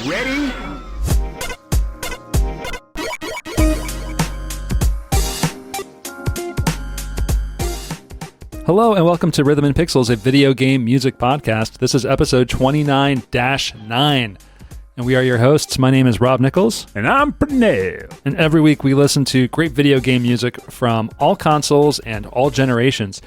Ready? Hello and welcome to Rhythm and Pixels, a video game music podcast. This is episode 29-9. And we are your hosts. My name is Rob Nichols. And I'm Pernell. And every week we listen to great video game music from all consoles and all generations.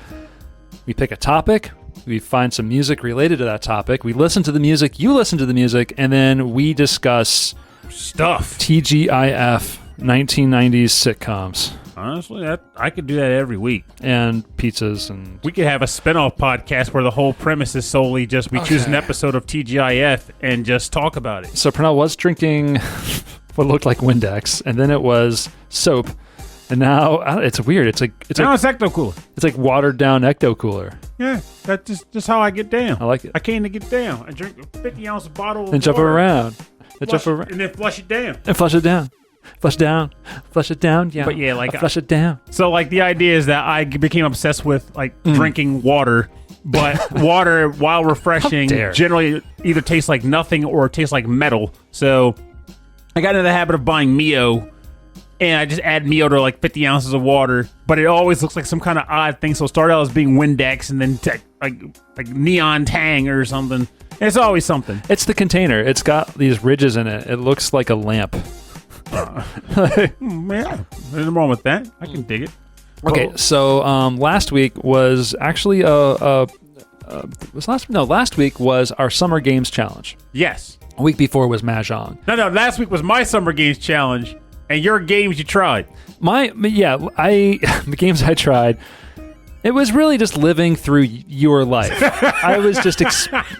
We pick a topic, we find some music related to that topic, we listen to the music, you listen to the music, and then we discuss Stuff. TGIF 1990s sitcoms. Honestly, I could do that every week. And pizzas and... We could have a spin-off podcast where the whole premise is solely just we choose an episode of TGIF and just talk about it. So Pernell was drinking what looked like Windex, and then it was soap, and now it's weird. It's Ecto Cooler. It's like watered down Ecto Cooler. Yeah, that's just how I get down. I like it. I came to get down. I drink a 50-ounce bottle of and jump water, around. and then flush it down. And flush it down. Flush down. Flush it down. Yeah. But yeah, like flush it down. So like the idea is that I became obsessed with like drinking water, but water, while refreshing, generally either tastes like nothing or tastes like metal. So I got into the habit of buying Mio, and I just add Mio to like 50 ounces of water, but it always looks like some kind of odd thing. So it started out as being Windex, and then like Neon Tang or something. It's always something. It's the container. It's got these ridges in it. It looks like a lamp. Yeah, there's nothing wrong with that. I can dig it. Okay, so last week was actually last week was our Summer Games Challenge. Yes. A week before was Mahjong. No, last week was my Summer Games Challenge, and your games you tried. The games I tried, it was really just living through your life. I was just,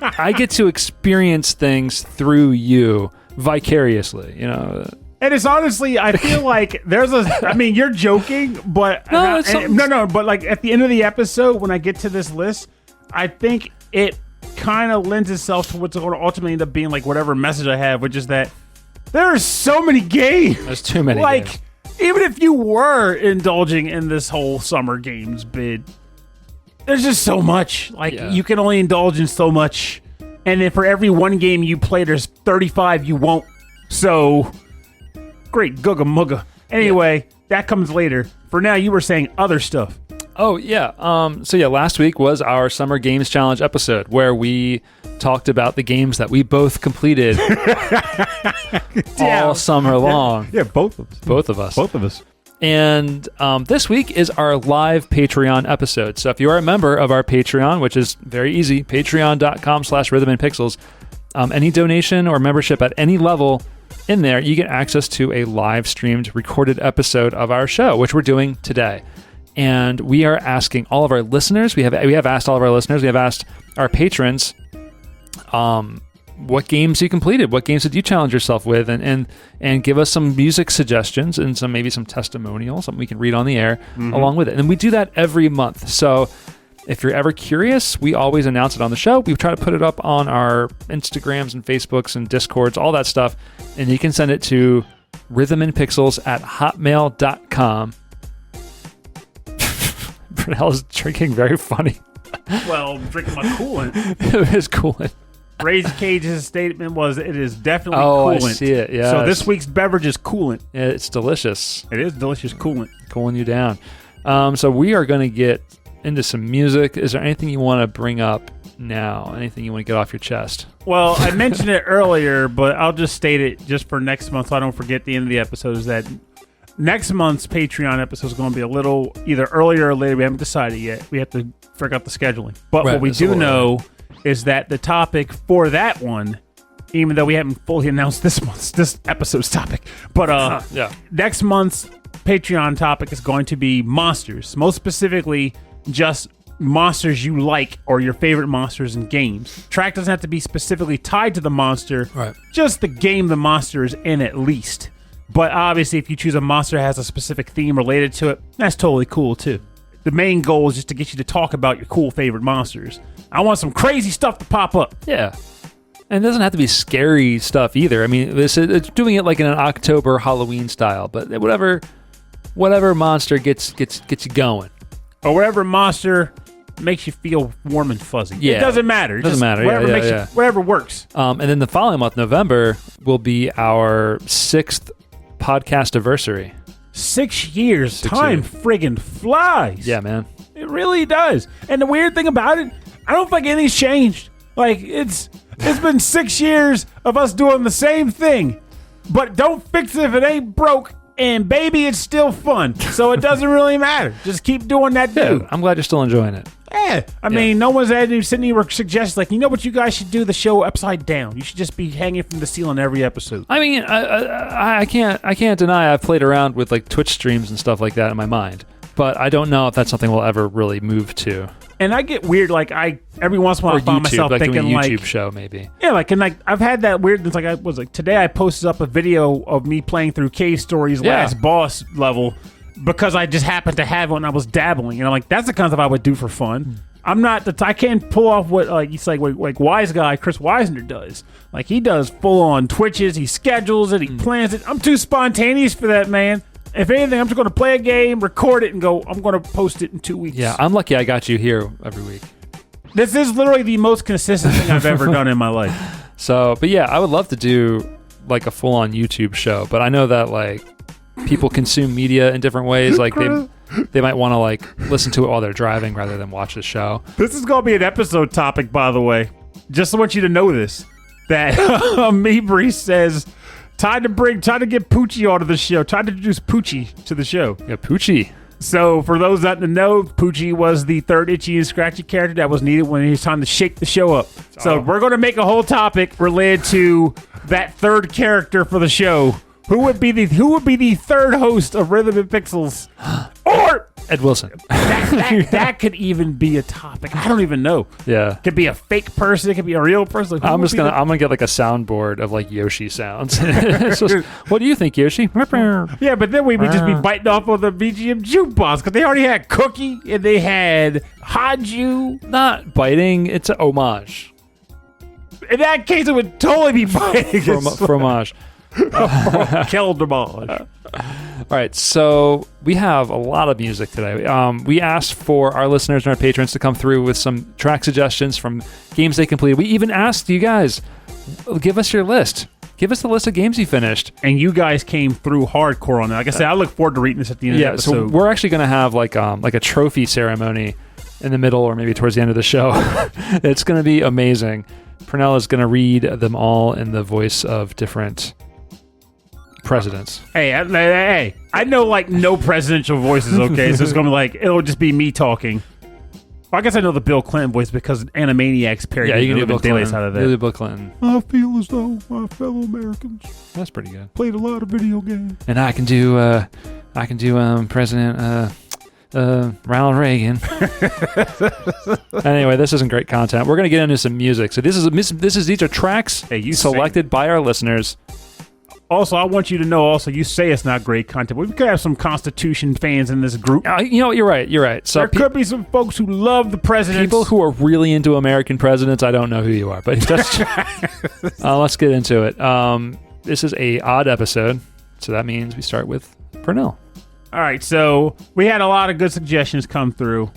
I get to experience things through you vicariously, you know. And it's honestly, I feel like you're joking, but but like at the end of the episode, when I get to this list, I think it kind of lends itself to what's going to ultimately end up being like whatever message I have, which is that there are so many games. There's too many games. Even if you were indulging in this whole Summer Games bid, there's just so much. You can only indulge in so much. And then for every one game you play, there's 35 you won't. So... Great, Googa Mugga. Anyway, that comes later. For now, you were saying other stuff. Oh, yeah. Last week was our Summer Games Challenge episode where we talked about the games that we both completed all summer long. Yeah, both of us. Both of us. And this week is our live Patreon episode. So if you are a member of our Patreon, which is very easy, patreon.com/rhythmandpixels, any donation or membership at any level in there, you get access to a live streamed recorded episode of our show, which we're doing today. And we are asking all of our listeners, we have asked all of our listeners, we have asked our patrons, what games you completed, what games did you challenge yourself with, and give us some music suggestions and maybe some testimonials, something we can read on the air along with it. And we do that every month. So if you're ever curious, we always announce it on the show. We try to put it up on our Instagrams and Facebooks and Discords, all that stuff. And you can send it to rhythmandpixels@hotmail.com. Brunel is drinking very funny. Well, I'm drinking my coolant. It is coolant. Raised Cage's statement was it is definitely coolant. I see it, yeah. So this week's beverage is coolant. Yeah, it's delicious. It is delicious coolant. Cooling you down. So we are going to get into some music. Is there anything you want to bring up now? Anything you want to get off your chest? Well, I mentioned it earlier, but I'll just state it just for next month so I don't forget the end of the episode, is that next month's Patreon episode is going to be a little either earlier or later. We haven't decided yet. We have to figure out the scheduling. But what we do know is that the topic for that one, even though we haven't fully announced this episode's topic, but next month's Patreon topic is going to be monsters. Most specifically, just monsters you like or your favorite monsters in games. Track doesn't have to be specifically tied to the monster, right? Just the game the monster is in at least. But obviously, if you choose a monster that has a specific theme related to it, that's totally cool too. The main goal is just to get you to talk about your cool favorite monsters. I want some crazy stuff to pop up. Yeah. And it doesn't have to be scary stuff either. I mean, it's doing it like in an October Halloween style, but whatever monster gets you going. Or whatever monster makes you feel warm and fuzzy. Yeah. It doesn't matter. It doesn't matter. Whatever whatever works. And then the following month, November, will be our 6th podcast anniversary. 6 years. 6 Time years. friggin' flies. Yeah, man. It really does. And the weird thing about it, I don't think anything's changed. Like, it's been 6 years of us doing the same thing. But don't fix it if it ain't broke. And baby, it's still fun. So it doesn't really matter. Just keep doing that, dude. I'm glad you're still enjoying it. Yeah. I mean, no one's sitting here suggests, like, you know what you guys should do? The show upside down. You should just be hanging from the ceiling every episode. I mean, I can't deny I've played around with like Twitch streams and stuff like that in my mind. But I don't know if that's something we'll ever really move to. And I get weird, like, every once in a while I find myself like thinking, doing a YouTube like, show, maybe. Yeah, like, and like I've had that weird. It's like today I posted up a video of me playing through Cave Story's last boss level because I just happened to have one. And I was dabbling, and I'm like, that's the kind of stuff I would do for fun. I'm not I can't pull off what it's like Wise Guy Chris Weisner does. Like, he does full on Twitches. He schedules it. He plans it. I'm too spontaneous for that, man. If anything, I'm just going to play a game, record it, and go, I'm going to post it in 2 weeks. Yeah, I'm lucky I got you here every week. This is literally the most consistent thing I've ever done in my life. So, but yeah, I would love to do like a full-on YouTube show, but I know that like people consume media in different ways. Like they might want to like listen to it while they're driving rather than watch the show. This is going to be an episode topic, by the way. Just want you to know this. That Mebri says... Time to get Poochie onto the show. Time to introduce Poochie to the show. Yeah, Poochie. So, for those that don't know, Poochie was the third Itchy and Scratchy character that was needed when it was time to shake the show up. So, we're going to make a whole topic related to that third character for the show. Who would be the third host of Rhythm and Pixels? Or Ed Wilson. that could even be a topic. I don't even know. Yeah. It could be a fake person. It could be a real person. Like, I'm gonna get like a soundboard of like Yoshi sounds. Just, what do you think, Yoshi? Yeah, but then we would just be biting off of the BGM jukebox because they already had Cookie and they had Haju. Not biting. It's an homage. In that case, it would totally be biting. Fromage. Keldermage. All right, so we have a lot of music today. We asked for our listeners and our patrons to come through with some track suggestions from games they completed. We even asked you guys, give us your list. Give us the list of games you finished. And you guys came through hardcore on that. Like I said, I look forward to reading this at the end of the episode. So we're actually going to have like a trophy ceremony in the middle or maybe towards the end of the show. It's going to be amazing. Pernell is going to read them all in the voice of different presidents. Hey, I know like no presidential voices, okay? So it's going to be like, it'll just be me talking. Well, I guess I know the Bill Clinton voice because Animaniacs parody. Yeah, you can do Bill Clinton. Out of that. Do Bill Clinton. I feel as though my fellow Americans That's pretty good. played a lot of video games. And I can do President Ronald Reagan. Anyway, this isn't great content. We're going to get into some music. So these are tracks selected by our listeners. Also, I want you to know, you say it's not great content, but we could have some Constitution fans in this group. You know what? You're right. So there could be some folks who love the presidents. People who are really into American presidents, I don't know who you are, but let's get into it. This is a odd episode, so that means we start with Pernell. All right, so we had a lot of good suggestions come through.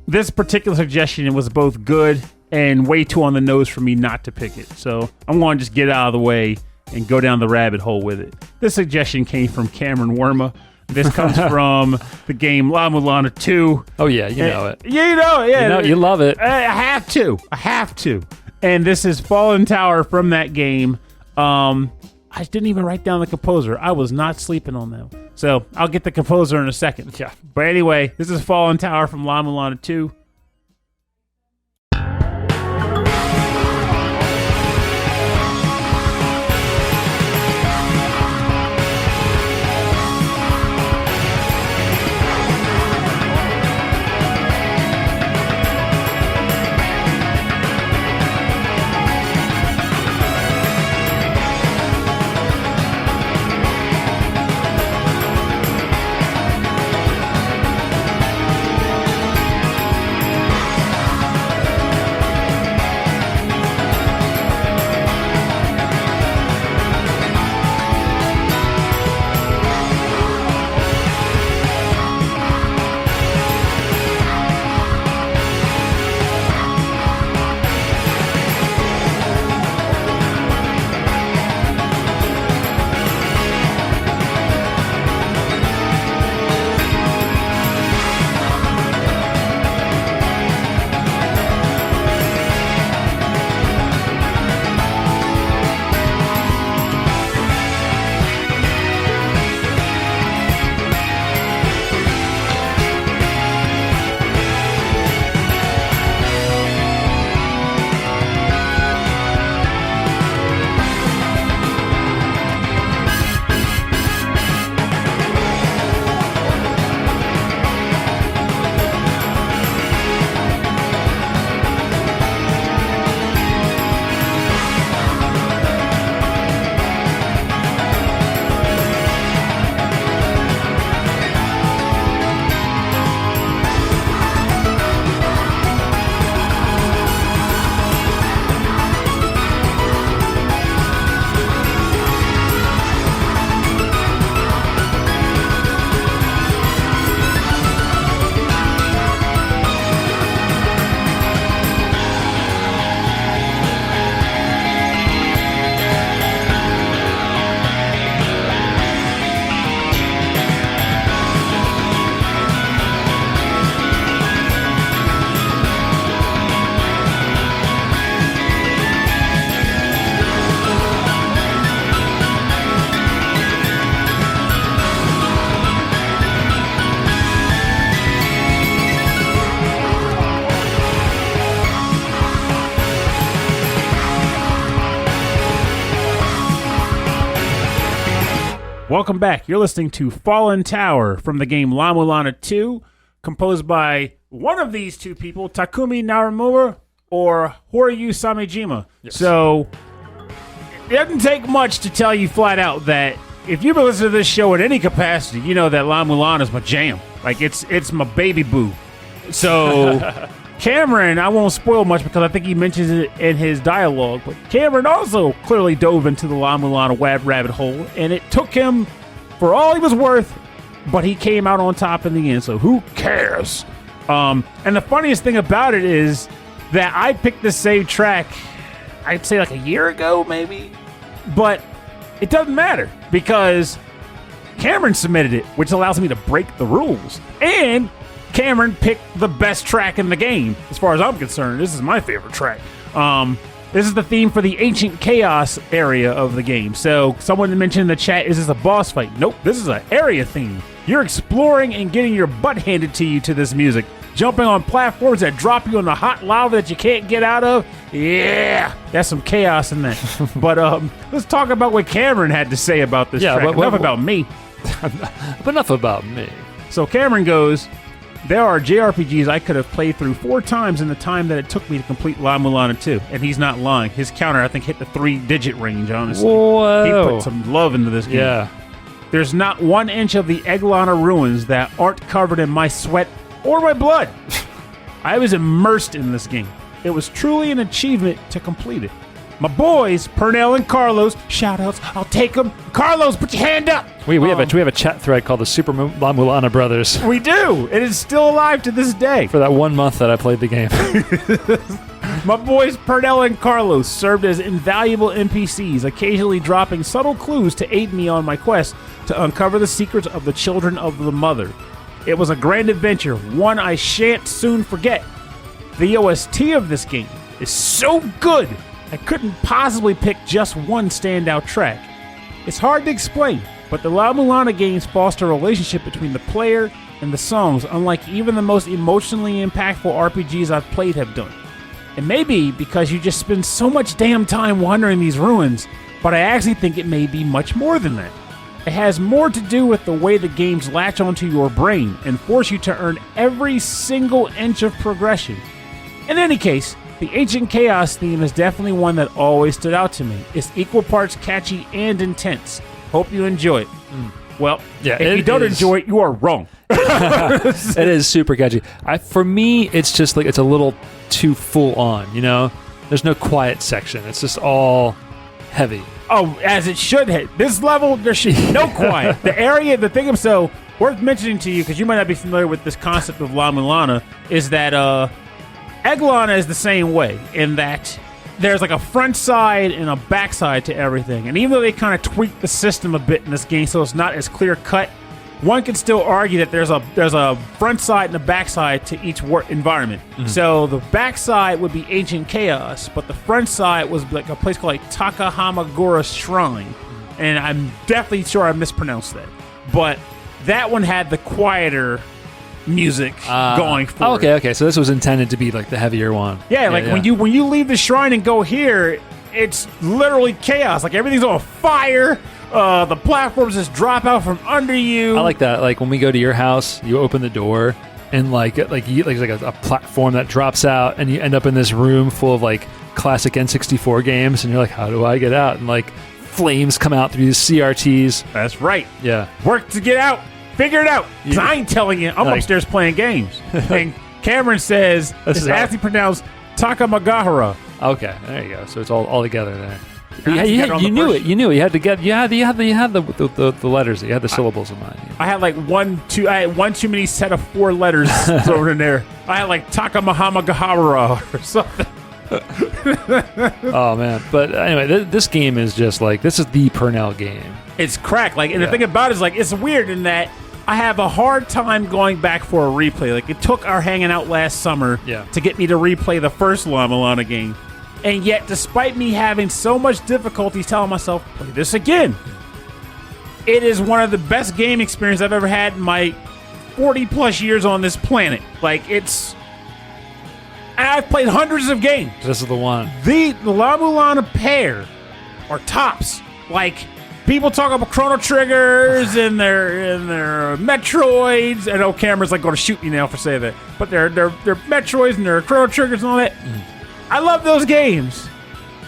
This particular suggestion was both good and way too on the nose for me not to pick it. So I'm going to just get out of the way and go down the rabbit hole with it. This suggestion came from Cameron Worma. This comes from the game La-Mulana 2. Oh, yeah, you know it. You know it, yeah. You love it. I have to. And this is Fallen Tower from that game. I didn't even write down the composer. I was not sleeping on them. So I'll get the composer in a second. Yeah. But anyway, this is Fallen Tower from La-Mulana 2. Welcome back. You're listening to Fallen Tower from the game La-Mulana 2, composed by one of these two people, Takumi Naramura or Houryu Samejima. Yes. So, it doesn't take much to tell you flat out that if you've been listening to this show in any capacity, you know that La-Mulana is my jam. Like, it's my baby boo. So, Cameron, I won't spoil much because I think he mentions it in his dialogue, but Cameron also clearly dove into the La-Mulana rabbit hole, and it took him for all he was worth, but he came out on top in the end, so who cares? And the funniest thing about it is that I picked the same track, I'd say like a year ago, maybe, but it doesn't matter because Cameron submitted it, which allows me to break the rules, and Cameron picked the best track in the game. As far as I'm concerned, this is my favorite track. This is the theme for the Ancient Chaos area of the game. So someone mentioned in the chat, is this a boss fight? Nope, this is an area theme. You're exploring and getting your butt handed to you to this music. Jumping on platforms that drop you in the hot lava that you can't get out of. Yeah, that's some chaos in that. But let's talk about what Cameron had to say about this track. Enough about me. But enough about me. So Cameron goes, there are JRPGs I could have played through 4 times in the time that it took me to complete La-Mulana 2. And he's not lying. His counter, I think, hit the 3-digit range, honestly. Whoa. He put some love into this game. Yeah. There's not 1 inch of the Eglana ruins that aren't covered in my sweat or my blood. I was immersed in this game. It was truly an achievement to complete it. My boys, Pernell and Carlos, shout-outs, I'll take them. Carlos, put your hand up. We have a chat thread called the Super La-Mulana Brothers. We do. It is still alive to this day. For that 1 month that I played the game. My boys, Pernell and Carlos, served as invaluable NPCs, occasionally dropping subtle clues to aid me on my quest to uncover the secrets of the children of the mother. It was a grand adventure, one I shan't soon forget. The OST of this game is so good, I couldn't possibly pick just one standout track. It's hard to explain, but the La-Mulana games foster a relationship between the player and the songs, unlike even the most emotionally impactful RPGs I've played have done. It may be because you just spend so much damn time wandering these ruins, but I actually think it may be much more than that. It has more to do with the way the games latch onto your brain and force you to earn every single inch of progression. In any case, the Ancient Chaos theme is definitely one that always stood out to me. It's equal parts catchy and intense. Hope you enjoy it. Well, yeah, if you don't enjoy it, you are wrong. It is super catchy. For me, it's just like it's a little too full on, you know? There's no quiet section. It's just all heavy. Oh, as it should hit. This level, there should be no quiet. The thing so worth mentioning to you, because you might not be familiar with this concept of La-Mulana, is that Eglana is the same way, in that there's like a front side and a back side to everything. And even though they kind of tweaked the system a bit in this game so it's not as clear cut, one can still argue that there's a front side and a back side to each environment. Mm-hmm. So the back side would be Ancient Chaos, but the front side was like a place called like Takahamagura Shrine. Mm-hmm. And I'm definitely sure I mispronounced that. But that one had the quieter music going for it. Okay. So this was intended to be like the heavier one. Yeah, when you leave the shrine and go here, it's literally chaos. Like everything's on fire. The platforms just drop out from under you. I like that. Like when we go to your house, you open the door and like a platform that drops out, and you end up in this room full of like classic N64 games, and you're like, how do I get out? And like flames come out through these CRTs. That's right. Yeah. Work to get out. Figure it out. Because I ain't telling you. I'm upstairs playing games. And Cameron says it's actually pronounced Takamagahara. Okay, there you go. So it's all together there. You knew it. You had to get. You had the letters. You had the syllables in mind. I had like one too many set of 4 letters thrown in there. I had like Takamahamagahara or something. Oh man! But anyway, this game is just like this is the Pernell game. It's crack. The thing about it is like it's weird in that I have a hard time going back for a replay. Like it took our hanging out last summer to get me to replay the first La-Mulana game. And yet, despite me having so much difficulty telling myself, play this again, it is one of the best game experiences I've ever had in my 40-plus years on this planet. I've played hundreds of games. This is the one. The La-Mulana pair are tops. People talk about Chrono Triggers and their Metroids. I know Cameron's like going to shoot me now for saying that, but they're Metroids and their Chrono Triggers and all that. I love those games,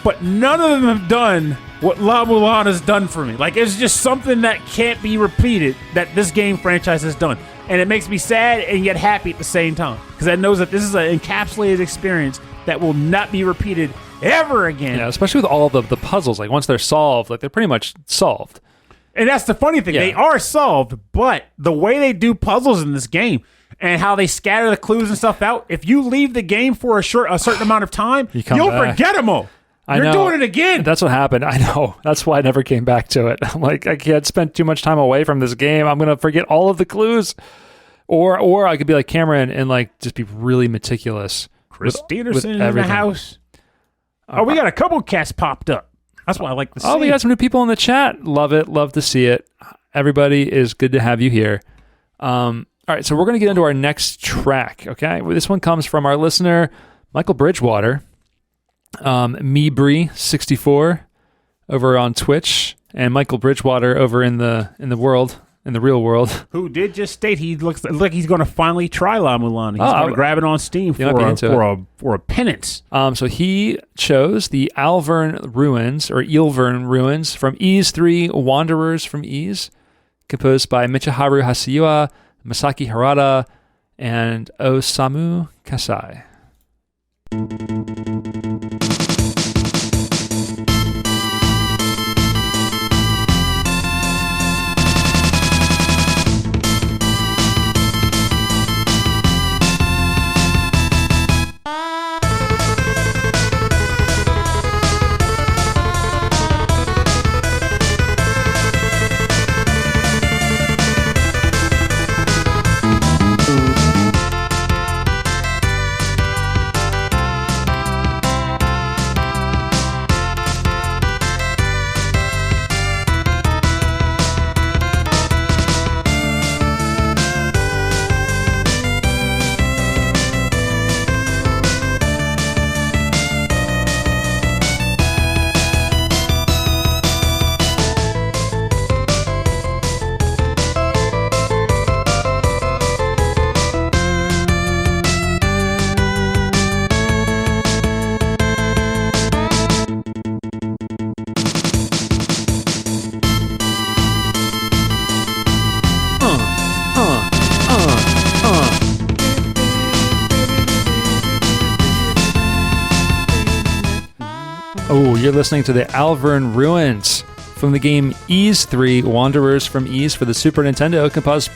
but none of them have done what La-Mulana has done for me. Like, it's just something that can't be repeated that this game franchise has done. And it makes me sad and yet happy at the same time. Because I know that this is an encapsulated experience that will not be repeated ever again. Yeah, especially with all the puzzles. Like, once they're solved, like, they're pretty much solved. And that's the funny thing. Yeah. They are solved, but the way they do puzzles in this game and how they scatter the clues and stuff out, if you leave the game for a certain amount of time, you'll forget them all. You're doing it again. That's what happened. I know. That's why I never came back to it. I'm like, I can't spend too much time away from this game. I'm going to forget all of the clues. Or I could be like Cameron and like just be really meticulous. Christinerson in the house. Oh, we got a couple cats popped up. That's what I like to see. Oh, we got some new people in the chat. Love it. Love to see it. Everybody is good to have you here. All right, so we're going to get into our next track, okay? This one comes from our listener, Michael Bridgewater. Meebree64 over on Twitch, and Michael Bridgewater over in the world, in the real world, who did just state he looks like he's going to finally try La-Mulana. He's going to grab it on Steam for a penance. So he chose the Ilvern Ruins from Ys 3 Wanderers from Ys, composed by Michiharu Hasuya, Masaaki Harada, and Osamu Kasai. Oh, you're listening to the Ilvern Ruins from the game Ys 3 Wanderers from Ys for the Super Nintendo, composed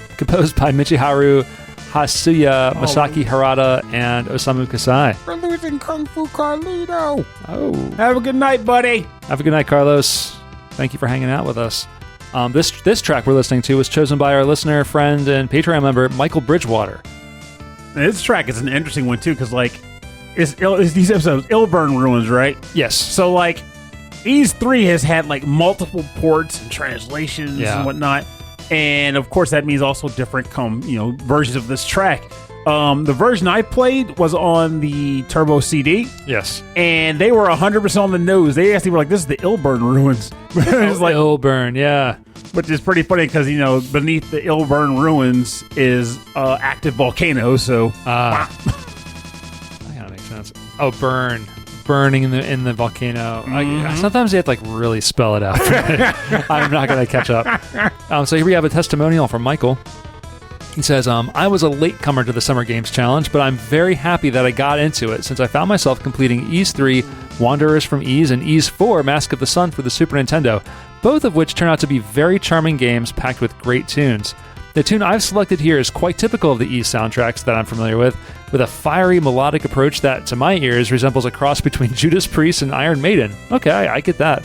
by Michiharu Hasuya, Masaaki Harada, and Osamu Kasai. We're losing Kung Fu Carlito. Oh. Have a good night, buddy. Have a good night, Carlos. Thank you for hanging out with us. This track we're listening to was chosen by our listener, friend, and Patreon member, Michael Bridgewater. And this track is an interesting one, too, because, like, it's these episodes, Ilvern Ruins, right? Yes. So, like, Ys 3 has had, like, multiple ports and translations and whatnot. And, of course, that means also different, versions of this track. The version I played was on the Turbo CD. Yes. And they were 100% on the nose. They actually were like, this is the Ilvern Ruins. It's like Ilvern, yeah. Which is pretty funny because, beneath the Ilvern Ruins is active volcano, so... that kind of makes sense. Oh, burning in the volcano. Mm-hmm. Sometimes you have to like really spell it out. I'm not going to catch up. So here we have a testimonial from Michael. He says, I was a latecomer to the Summer Games Challenge, but I'm very happy that I got into it since I found myself completing Ys 3 Wanderers from Ys and Ys 4 Mask of the Sun for the Super Nintendo, both of which turn out to be very charming games packed with great tunes. The tune I've selected here is quite typical of the Ys soundtracks that I'm familiar with a fiery melodic approach that, to my ears, resembles a cross between Judas Priest and Iron Maiden. Okay, I get that.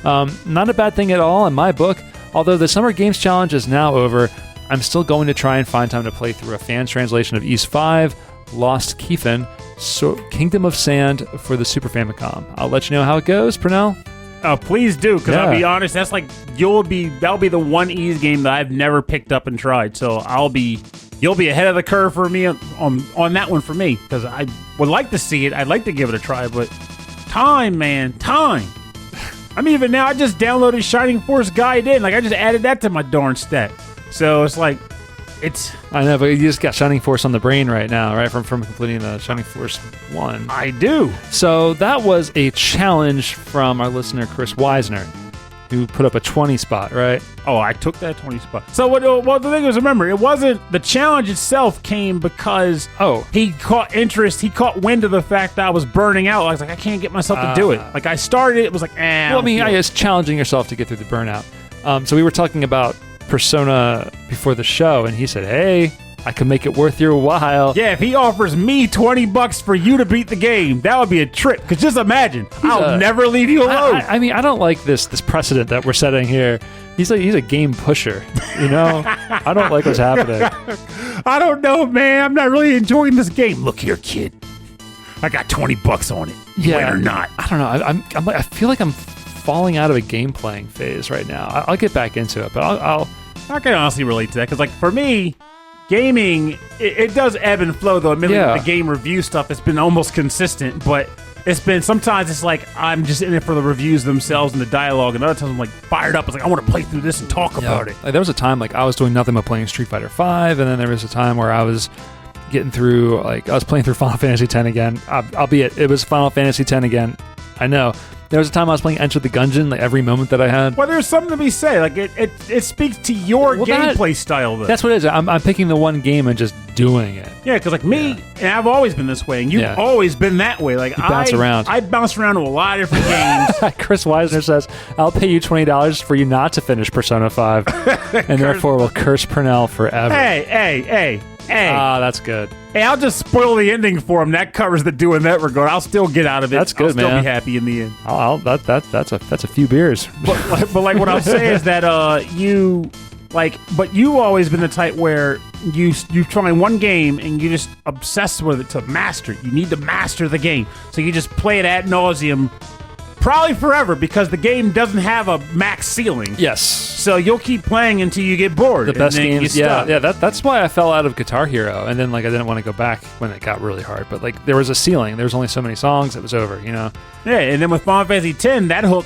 Not a bad thing at all in my book. Although the Summer Games Challenge is now over, I'm still going to try and find time to play through a fan translation of Ys 5, Lost Kiefen, Kingdom of Sand for the Super Famicom. I'll let you know how it goes, Purnell. Please do, because I'll be honest, that's like that'll be the one Ys game that I've never picked up and tried. So you'll be ahead of the curve for me on that one for me, because I would like to see it. I'd like to give it a try, but time, man, time. even now, I just downloaded Shining Force Guide in. Like, I just added that to my darn stat. So it's like, I know, but you just got Shining Force on the brain right now, right? From completing the Shining Force 1. I do. So that was a challenge from our listener, Chris Weisner, who put up a 20 spot, right? Oh, I took that 20 spot. So what the thing is, remember, it wasn't, the challenge itself came because he caught interest, he caught wind of the fact that I was burning out. I was like, I can't get myself to do it. Like, I started it was like, Well, I mean, I guess challenging yourself to get through the burnout. So we were talking about Persona before the show, and he said, hey, I can make it worth your while. Yeah, if he offers me $20 for you to beat the game, that would be a trip. Because just imagine, I'll never leave you alone. I mean, I don't like this precedent that we're setting here. He's a game pusher, you know? I don't like what's happening. I don't know, man. I'm not really enjoying this game. Look here, kid. I got $20 on it. You win or not. I don't know. I feel like I'm falling out of a game playing phase right now. I'll get back into it, but I can honestly relate to that. Because, like, for me, gaming, it does ebb and flow, though. Admittedly, with the game review stuff, it's been almost consistent, but it's been, sometimes it's like I'm just in it for the reviews themselves and the dialogue, and other times I'm like fired up. It's like, I want to play through this and talk about it. Like, there was a time like I was doing nothing but playing Street Fighter 5, and then there was a time where I was getting through, like, I was playing through Final Fantasy X again, albeit it was Final Fantasy X again. I know. There was a time I was playing Enter the Gungeon, like every moment that I had. Well, there's something to be said. Like, it speaks to your gameplay style, though. That's what it is. I'm picking the one game and just doing it. Yeah, because like me, and I've always been this way, and you've always been that way. Like, I bounce around. I bounce around to a lot of different games. Chris Weisner says, I'll pay you $20 for you not to finish Persona 5, and therefore will curse Purnell forever. Hey. Ah, that's good. Hey, I'll just spoil the ending for him. That covers the do in that regard. I'll still get out of it. That's good, man. I'll still man. be happy in the end. That's a few beers. But like what I'll say is that but you've always been the type where you try one game and you just obsess with it to master it. You need to master the game, so you just play it ad nauseum, probably forever, because the game doesn't have a max ceiling. Yes. So you'll keep playing until you get bored. The best games, that's why I fell out of Guitar Hero, and then like I didn't want to go back when it got really hard. But like there was a ceiling. There was only so many songs. It was over, you know. Yeah, and then with Final Fantasy X, that hook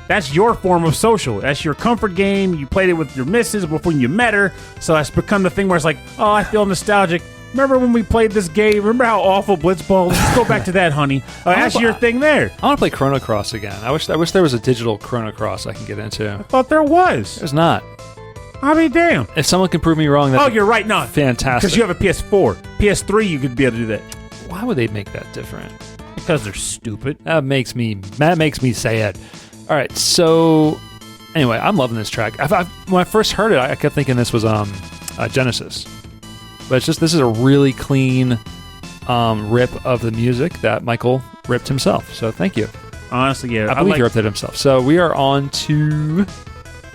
that's your form of social. That's your comfort game. You played it with your missus before you met her, so it's become the thing where it's like, oh, I feel nostalgic. Remember when we played this game? Remember how awful Blitzball? Let's go back to that, honey. That's your thing there. I want to play Chrono Cross again. I wish there was a digital Chrono Cross I can get into. I thought there was. There's not. I mean, damn. If someone can prove me wrong, that's you're right, not fantastic. Because you have a PS4. PS3, you could be able to do that. Why would they make that different? Because they're stupid. That makes me sad. All right, so anyway, I'm loving this track. When I first heard it, I kept thinking this was Genesis. But it's just, this is a really clean rip of the music that Michael ripped himself. So thank you. Honestly, yeah. I believe he ripped it himself. So we are on to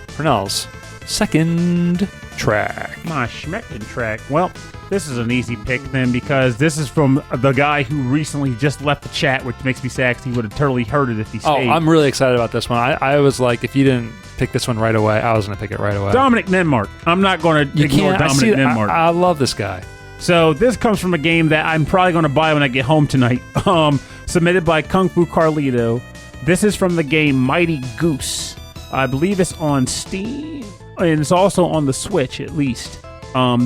Purnell's second track. My schmeckin' track. Well, this is an easy pick then, because this is from the guy who recently just left the chat, which makes me sad because he would have totally heard it if he stayed. Oh, I'm really excited about this one. I was like, if you didn't pick this one right away, I was going to pick it right away. Dominic Ninmark. I'm not going to ignore Dominic Ninmark. I love this guy. So this comes from a game that I'm probably going to buy when I get home tonight. Submitted by Kung Fu Carlito. This is from the game Mighty Goose. I believe it's on Steam, and it's also on the Switch at least.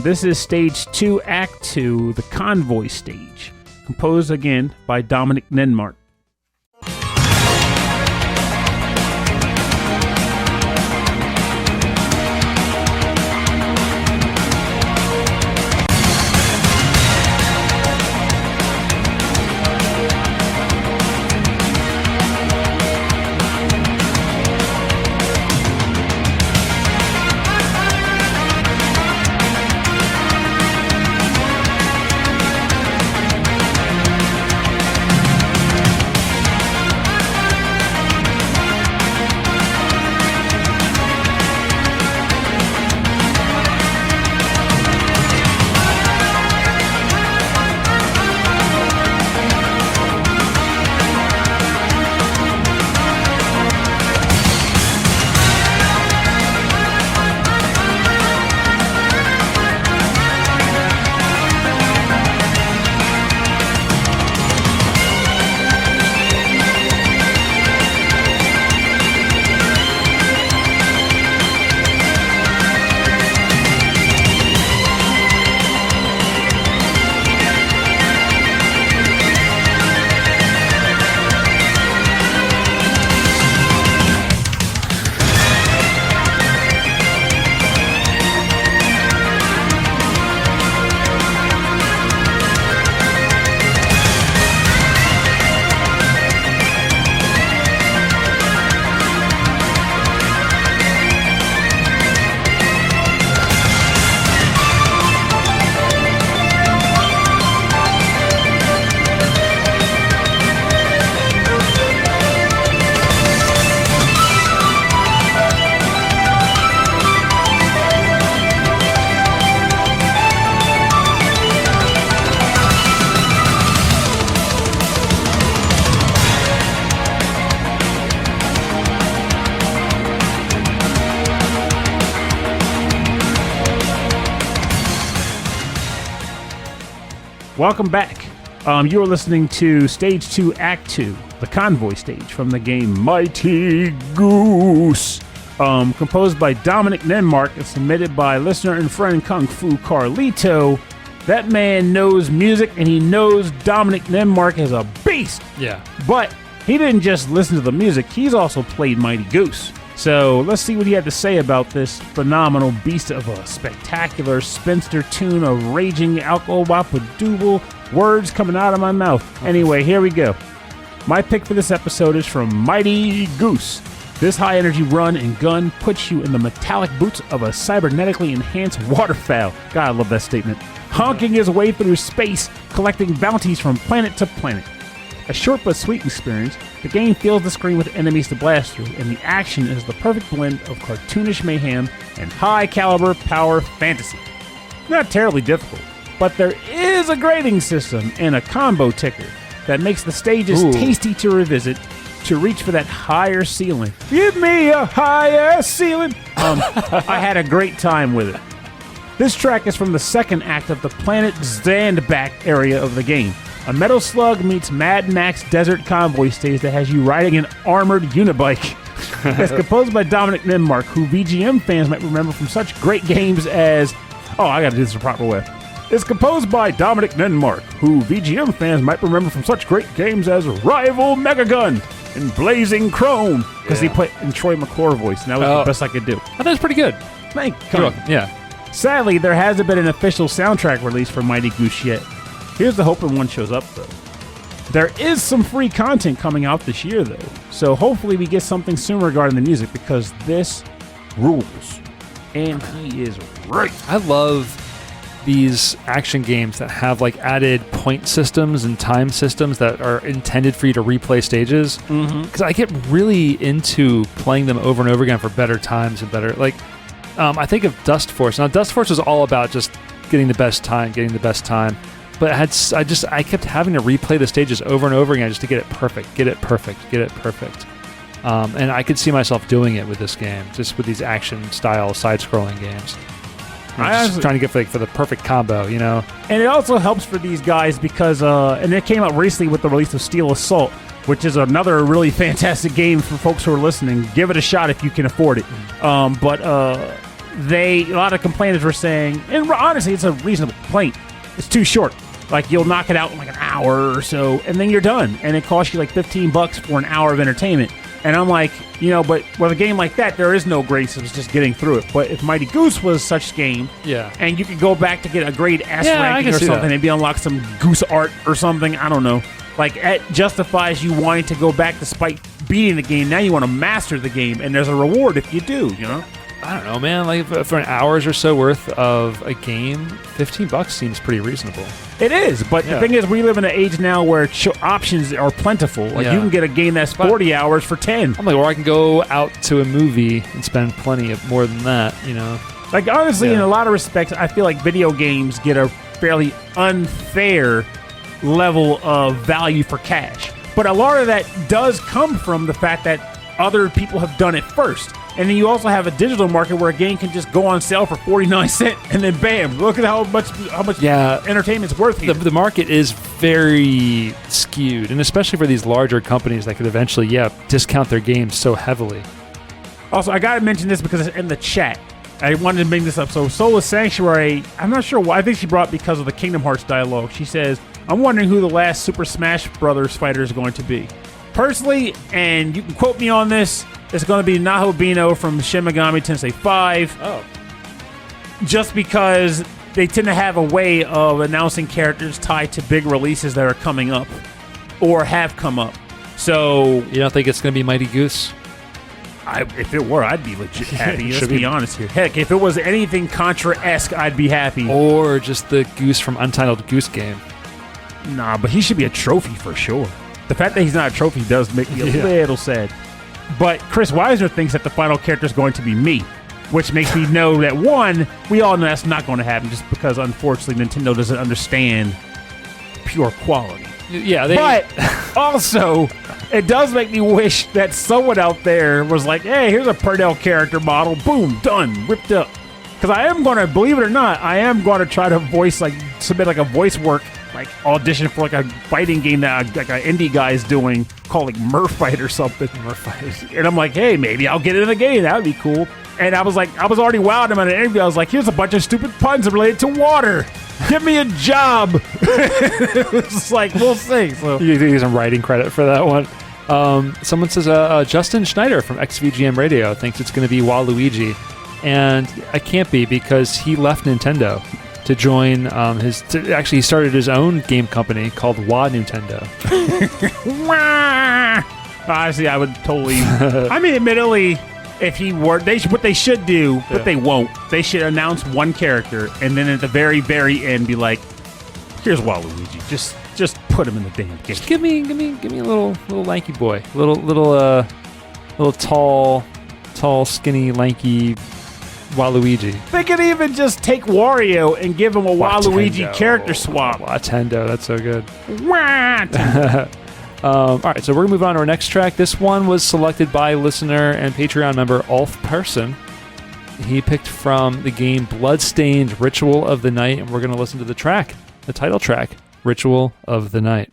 This is Stage 2, Act 2, the Convoy stage. Composed again by Dominic Ninmark. Welcome back. You are listening to Stage 2, Act 2, the Convoy stage from the game Mighty Goose. Composed by Dominic Ninmark and submitted by listener and friend Kung Fu Carlito. That man knows music, and he knows Dominic Ninmark is a beast. Yeah. But he didn't just listen to the music, he's also played Mighty Goose. So let's see what he had to say about this phenomenal beast of a spectacular spinster tune of raging alcohol wapadoodle words coming out of my mouth. Anyway, here we go. My pick for this episode is from Mighty Goose. This high-energy run and gun puts you in the metallic boots of a cybernetically enhanced waterfowl. God, I love that statement. Honking his way through space, collecting bounties from planet to planet. A short but sweet experience, the game fills the screen with enemies to blast through, and the action is the perfect blend of cartoonish mayhem and high-caliber power fantasy. Not terribly difficult, but there is a grading system and a combo ticker that makes the stages tasty to revisit to reach for that higher ceiling. Give me a higher ceiling! I had a great time with it. This track is from the second act of the Planet Zandback area of the game. A Metal Slug meets Mad Max Desert Convoy stage that has you riding an armored unibike. It's composed by Dominic Ninmark, who VGM fans might remember from such great games as... Oh, I gotta do this the proper way. It's composed by Dominic Ninmark, who VGM fans might remember from such great games as Rival Megagun and Blazing Chrome, because he put in Troy McClure voice, and that was the best I could do. Oh, that's pretty good. Thank you. Yeah. Sadly, there hasn't been an official soundtrack release for Mighty Goose yet. Here's the hope when one shows up, though. There is some free content coming out this year, though, so hopefully we get something soon regarding the music, because this rules. And he is right. I love these action games that have like added point systems and time systems that are intended for you to replay stages, because I get really into playing them over and over again for better times and better, like I think of Dust Force. Now Dust Force was all about just getting the best time, but I kept having to replay the stages over and over again just to get it perfect. And I could see myself doing it with this game, just with these action style side-scrolling games. I'm just trying to get for the perfect combo, you know? And it also helps for these guys because, and it came out recently with the release of Steel Assault, which is another really fantastic game for folks who are listening. Give it a shot if you can afford it. But a lot of complainers were saying, and honestly, it's a reasonable complaint, it's too short. Like, you'll knock it out in like an hour or so, and then you're done. And it costs you like $15 for an hour of entertainment. And I'm like, but with a game like that, there is no grace. It's just getting through it. But if Mighty Goose was such game, and you could go back to get a grade S ranking or something, maybe unlock some Goose art or something, I don't know. Like, it justifies you wanting to go back despite beating the game. Now you want to master the game, and there's a reward if you do, I don't know, man. Like, for an hour's or so worth of a game, $15 seems pretty reasonable. It is, but the thing is, we live in an age now where options are plentiful. Like, you can get a game that's 40 hours for 10. I'm like, or I can go out to a movie and spend plenty of more than that, Like, honestly, in a lot of respects, I feel like video games get a fairly unfair level of value for cash. But a lot of that does come from the fact that other people have done it first. And then you also have a digital market where a game can just go on sale for 49 cents, and then bam, look at how much entertainment's worth here. The market is very skewed, and especially for these larger companies that could eventually, discount their games so heavily. Also, I gotta mention this because it's in the chat. I wanted to bring this up. So, Soulless Sanctuary, I'm not sure why. I think she brought it because of the Kingdom Hearts dialogue. She says, I'm wondering who the last Super Smash Brothers fighter is going to be. Personally, and you can quote me on this, it's going to be Nahobino from Shin Megami Tensei 5. Oh. Just because they tend to have a way of announcing characters tied to big releases that are coming up or have come up. So you don't think it's going to be Mighty Goose? If it were, I'd be legit happy. Let's be honest here. Heck, if it was anything Contra-esque, I'd be happy. Or just the Goose from Untitled Goose Game. Nah, but he should be a trophy for sure. The fact that he's not a trophy does make me a little sad. But Chris Weisner thinks that the final character is going to be me, which makes me know that, one, we all know that's not going to happen just because, unfortunately, Nintendo doesn't understand pure quality. Yeah, but also, it does make me wish that someone out there was like, hey, here's a Purnell character model. Boom, done, ripped up. Because I am going to, believe it or not, I am going to try to submit like a voice work like audition for like a fighting game that like an indie guy is doing called like Murfight or something. Murfight. And I'm like, hey, maybe I'll get in the game. That would be cool. And I was already wowed him in an interview. I was like, here's a bunch of stupid puns related to water. Give me a job. It was like, we'll see. So you get some writing credit for that one. Someone says Justin Schneider from XVGM Radio thinks it's going to be Waluigi, and I can't be because he left Nintendo to join actually he started his own game company called Wa Nintendo. Honestly, I would totally. I mean, admittedly, if he were, what they should do, but they won't. They should announce one character, and then at the very, very end, be like, "Here's Waluigi. Just put him in the damn game. Just give me a little lanky boy, little tall, skinny, lanky Waluigi." They could even just take Wario and give him a Waluigi character swap. Watendo, that's so good. All right, so we're going to move on to our next track. This one was selected by listener and Patreon member Ulf Person. He picked from the game Bloodstained Ritual of the Night, and we're going to listen to the track, the title track, Ritual of the Night.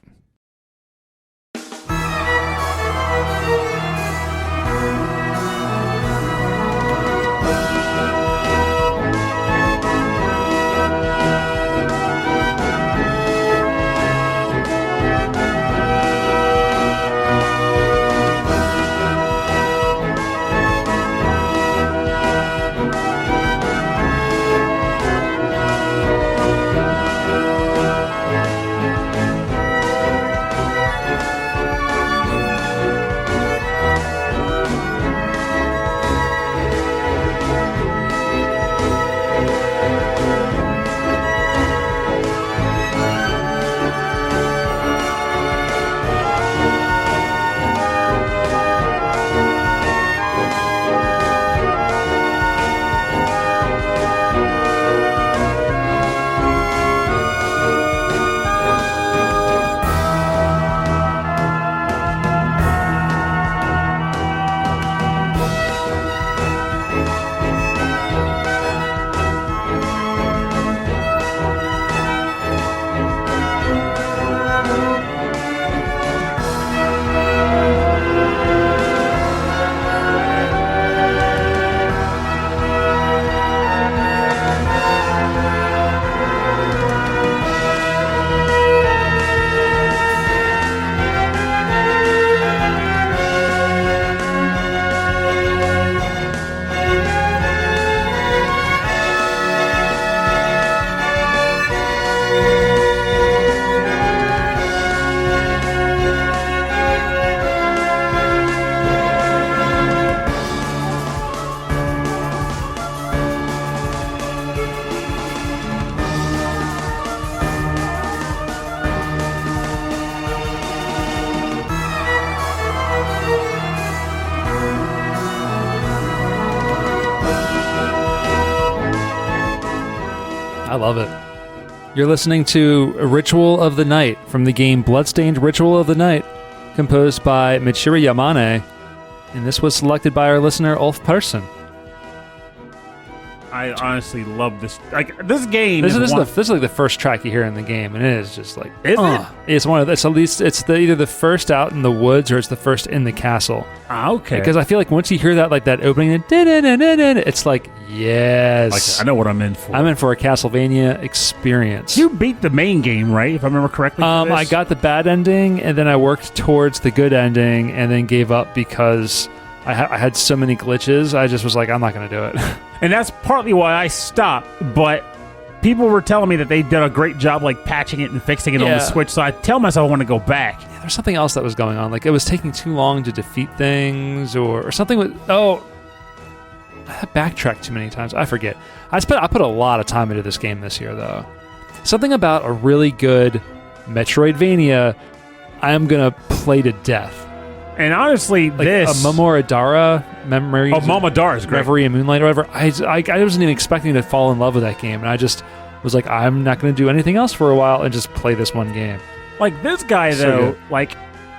I love it. You're listening to Ritual of the Night from the game Bloodstained Ritual of the Night, composed by Michiru Yamane, and this was selected by our listener Ulf Person. I honestly love this. Like this game. This is like the first track you hear in the game, and it is just like it? It's one of it's at least it's either the first out in the woods or it's the first in the castle. Okay. Because I feel like once you hear that opening, it's like yes, I know what I'm in for. I'm in for a Castlevania experience. You beat the main game, right? If I remember correctly. I got the bad ending, and then I worked towards the good ending, and then gave up because I had so many glitches. I just was like, I'm not going to do it. And that's partly why I stopped, but people were telling me that they did a great job like patching it and fixing it on the Switch, so I tell myself I want to go back. Yeah, there's something else that was going on. Like, it was taking too long to defeat things, or something with... Oh, I backtracked too many times. I forget. I put a lot of time into this game this year, though. Something about a really good Metroidvania I am going to play to death. And honestly, like a Momoradara memory. Oh, Momoradara is great. Reverie and Moonlight or whatever. I wasn't even expecting to fall in love with that game, and I just was like, I'm not going to do anything else for a while and just play this one game. Like this guy, though, like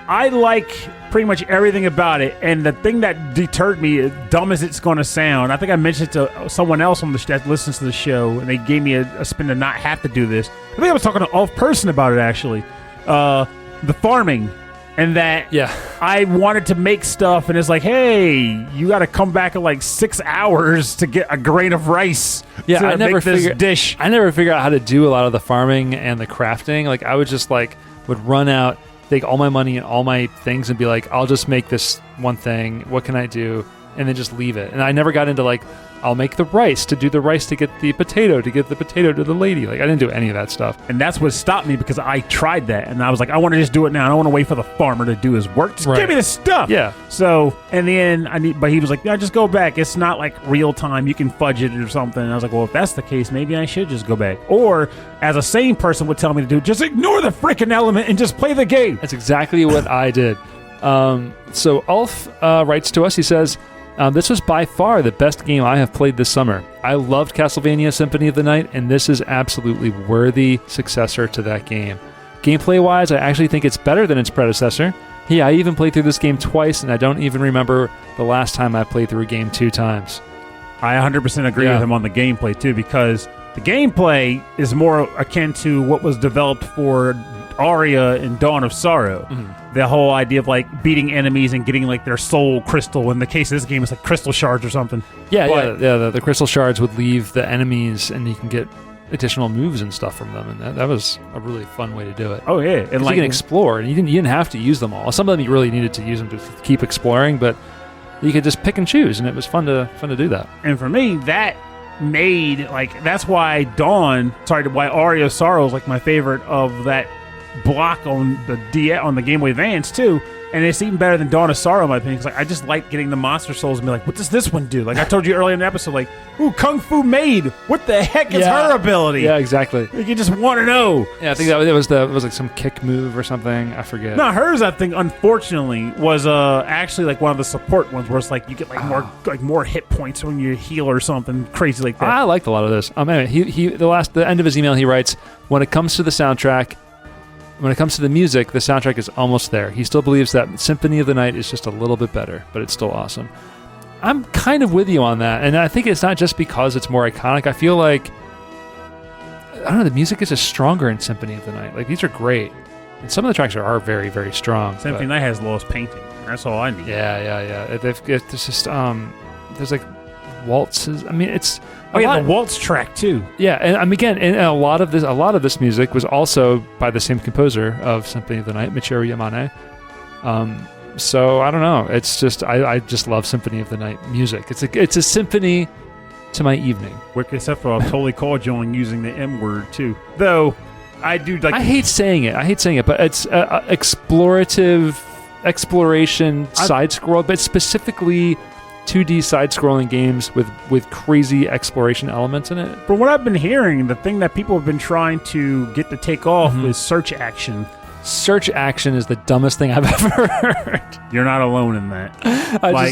I like pretty much everything about it, and the thing that deterred me, as dumb as it's going to sound, I think I mentioned it to someone else on the that listens to the show, and they gave me a spin to not have to do this. I think I was talking to off person about it, actually. The farming, and that I wanted to make stuff, and it's like, hey, you got to come back in like 6 hours to get a grain of rice to make this dish. I never figured out how to do a lot of the farming and the crafting. Like, I would just would run out, take all my money and all my things and be like, I'll just make this one thing. What can I do? And then just leave it. And I never got into I'll make the rice to do the rice to get the potato to give the potato to the lady. I didn't do any of that stuff. And that's what stopped me, because I tried that and I was like, I want to just do it now. I don't want to wait for the farmer to do his work. Just give me the stuff. Yeah. So in the end, but he was like, yeah, just go back. It's not like real time. You can fudge it or something. And I was like, well, if that's the case, maybe I should just go back. Or as a sane person would tell me to do, just ignore the freaking element and just play the game. That's exactly what I did. So Ulf writes to us. He says, this was by far the best game I have played this summer. I loved Castlevania Symphony of the Night, and this is absolutely worthy successor to that game. Gameplay-wise, I actually think it's better than its predecessor. I even played through this game twice, and I don't even remember the last time I played through a game 2 times. I 100% agree with him on the gameplay, too, because the gameplay is more akin to what was developed for Aria in Dawn of Sorrow. Mm-hmm. The whole idea of beating enemies and getting their soul crystal. In the case of this game, it's crystal shards or something. The crystal shards would leave the enemies, and you can get additional moves and stuff from them, and that was a really fun way to do it. Oh yeah, and you can explore, and you didn't have to use them all. Some of them you really needed to use them to keep exploring, but you could just pick and choose, and it was fun to do that. And for me, that made that's why why Aria of Sorrow is my favorite of that block on the Game Boy Advance too, and it's even better than Dawn of Sorrow in my opinion, because I just like getting the monster souls and be like, what does this one do? I told you earlier in the episode, ooh, Kung Fu Maid, what the heck is her ability? Yeah, exactly. You just want to know. Yeah, I think it was some kick move or something. I forget. No, hers I think unfortunately was actually one of the support ones where it's you get more hit points when you heal or something crazy like that. I liked a lot of this. Anyway, the end of his email he writes, when it comes to the soundtrack. When it comes to the music, the soundtrack is almost there. He still believes that Symphony of the Night is just a little bit better, but it's still awesome. I'm kind of with you on that, and I think it's not just because it's more iconic. I feel I don't know, the music is just stronger in Symphony of the Night. These are great. And some of the tracks are very, very strong. Symphony of the Night has lowest painting. That's all I need. Yeah. It's just, there's waltzes. I mean, it's... the waltz track too. Yeah, and again, and a lot of this music was also by the same composer of Symphony of the Night, Michiru Yamane. So I don't know. It's just I just love Symphony of the Night music. It's a symphony to my evening. Except for I'll totally call you on using the M word too. Though I do I hate saying it, but it's exploration side scroll, but specifically 2D side-scrolling games with crazy exploration elements in it. From what I've been hearing, the thing that people have been trying to get to take off is search action. Search action is the dumbest thing I've ever heard. You're not alone in that.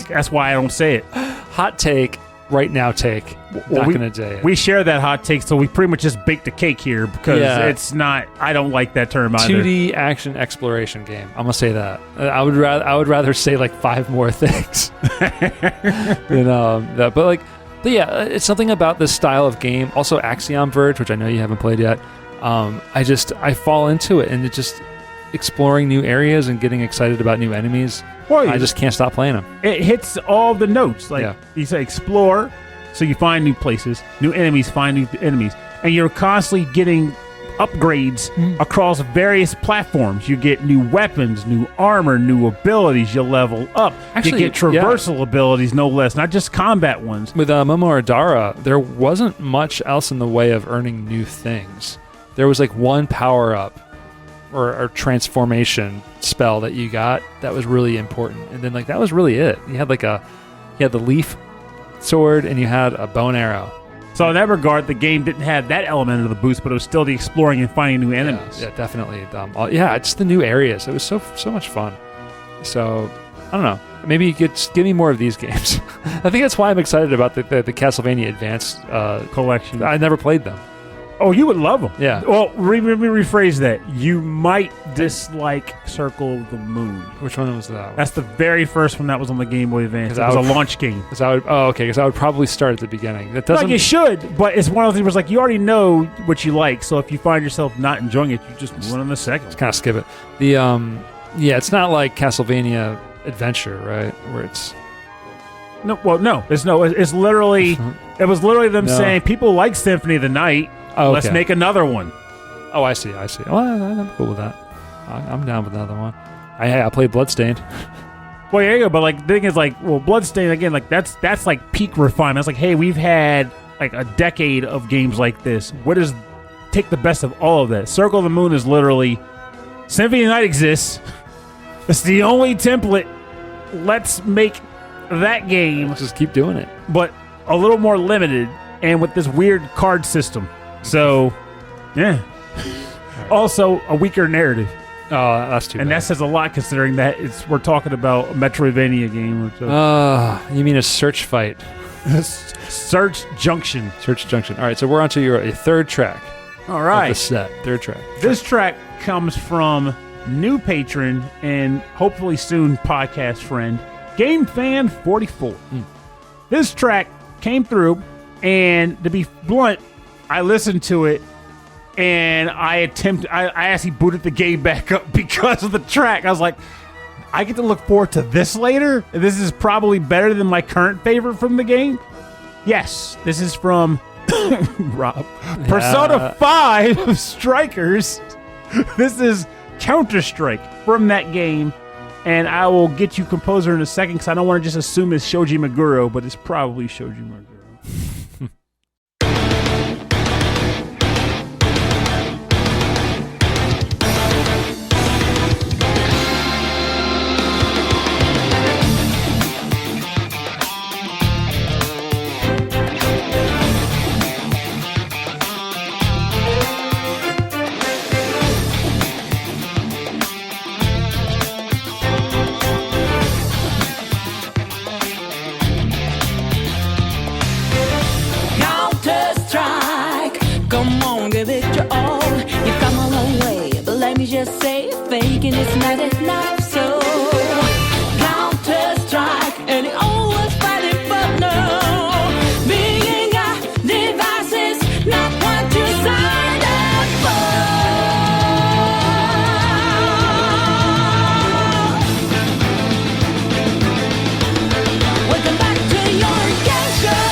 That's why I don't say it. Hot take, right now take. Not going to say it. We share that hot take, so we pretty much just baked the cake here because it's not... I don't like that term either. 2D action exploration game. I'm going to say that. I would rather say 5 more things. That. But it's something about this style of game. Also Axiom Verge, which I know you haven't played yet. I fall into it, and it just exploring new areas and getting excited about new enemies. Well, I just can't stop playing them. It hits all the notes. You say explore, so you find new places, new enemies, find new enemies, and you're constantly getting upgrades across various platforms. You get new weapons, new armor, new abilities. You level up. Actually, you get traversal abilities, no less, not just combat ones. With Momorodara, there wasn't much else in the way of earning new things. There was one power-up or transformation spell that you got that was really important, and then that was really it. You had the leaf sword and you had a bow and arrow. So in that regard, the game didn't have that element of the boost, but it was still the exploring and finding new enemies. Yeah, definitely. It's the new areas. It was so much fun. So I don't know. Maybe you could give me more of these games. I think that's why I'm excited about the Castlevania Advance collection. I never played them. Oh, you would love them. Yeah. Well, let me rephrase that. You might dislike Circle of the Moon. Which one was that? That's the very first one that was on the Game Boy Advance. It was a launch game. Because I would probably start at the beginning. That doesn't. Like you should, but it's one of those things where it's like you already know what you like. So if you find yourself not enjoying it, you just move on to the second. Just kind of skip it. Yeah, it's not like Castlevania Adventure, right? Where it's. No, well, no. It's literally. It was literally them saying people like Symphony of the Night. Oh, okay. Let's make another one. Oh, I see. Well, I'm cool with that. I'm down with another one. I played Bloodstained. Well, yeah, but like the thing is, like, well, Bloodstained again, like that's like peak refinement. It's like, hey, we've had like a decade of games like this. What is take the best of all of that? Circle of the Moon is literally Symphony of the Night exists. It's the only template. Let's make that game. Just keep doing it, but a little more limited and with this weird card system. So, yeah. Right. Also, a weaker narrative. Oh, that's too bad. And that says a lot considering that we're talking about a Metroidvania game. You mean a search fight? Search Junction. Search Junction. All right, so we're on to your third track. All right. Of the set. Third track. This track comes from new patron and hopefully soon podcast friend, GameFan44. This track came through, and to be blunt, I listened to it, and I actually booted the game back up because of the track. I was like, I get to look forward to this later. This is probably better than my current favorite from the game. Yes, this is from Rob. Yeah. Persona 5 Strikers. This is Counterstrike from that game. And I will get you composer in a second because I don't want to just assume it's Shoji Meguro, but it's probably Shoji Meguro. Just say faking it's not enough, so Counterstrike and it always fighting, but no, being a device is not what you signed up for. Welcome back to your game show.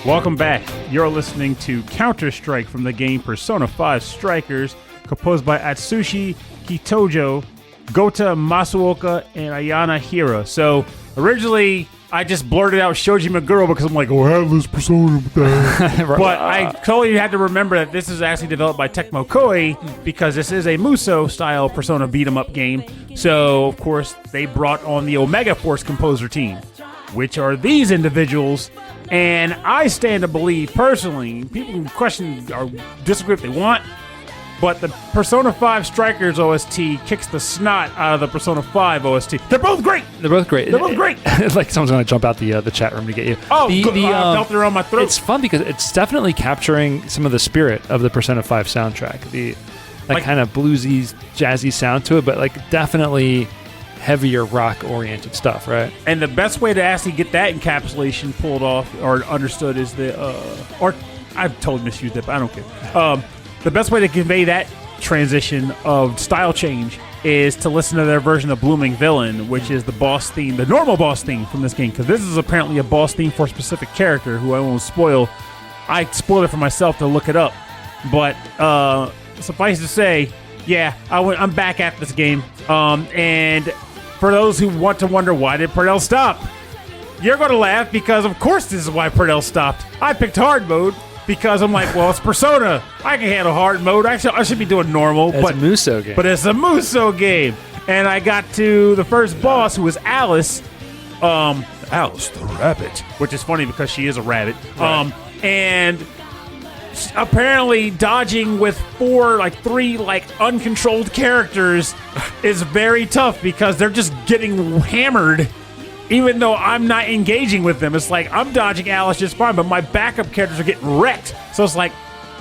Welcome back. You're listening to Counterstrike from the game Persona 5 Strikers, composed by Atsushi Kitojo, Gota Masuoka, and Ayana Hira. So, originally, I just blurted out Shoji Meguro because I'm like, oh, I have this Persona. But I totally had to remember that this is actually developed by Tecmo Koei because this is a Muso-style Persona beat-em-up game. So, of course, they brought on the Omega Force composer team, which are these individuals. And I stand to believe, personally, people can question or disagree if they want, but the Persona 5 Strikers OST kicks the snot out of the Persona 5 OST. They're both great. They're both great. They're both great. Like someone's going to jump out the chat room to get you. Oh, I felt it around my throat. It's fun because it's definitely capturing some of the spirit of the Persona 5 soundtrack. That kind of bluesy, jazzy sound to it, but like definitely heavier rock-oriented stuff, right? And the best way to actually get that encapsulation pulled off or understood is or I've totally misused it, but I don't care. The best way to convey that transition of style change is to listen to their version of Blooming Villain, which is the boss theme, the normal boss theme from this game, because this is apparently a boss theme for a specific character who I won't spoil. I spoiled it for myself to look it up. But suffice to say, yeah, I'm back at this game. And for those who want to wonder why did Perdell stop, you're going to laugh because, of course, this is why Perdell stopped. I picked hard mode because I'm like, well, it's Persona. I can handle hard mode. I should be doing normal. It's a Muso game. But it's a Muso game. And I got to the first boss, who was Alice. Alice the rabbit. Which is funny because she is a rabbit. Right. And apparently dodging with three uncontrolled characters is very tough because they're just getting hammered even though I'm not engaging with them. It's like I'm dodging Alice just fine, but my backup characters are getting wrecked. So it's like,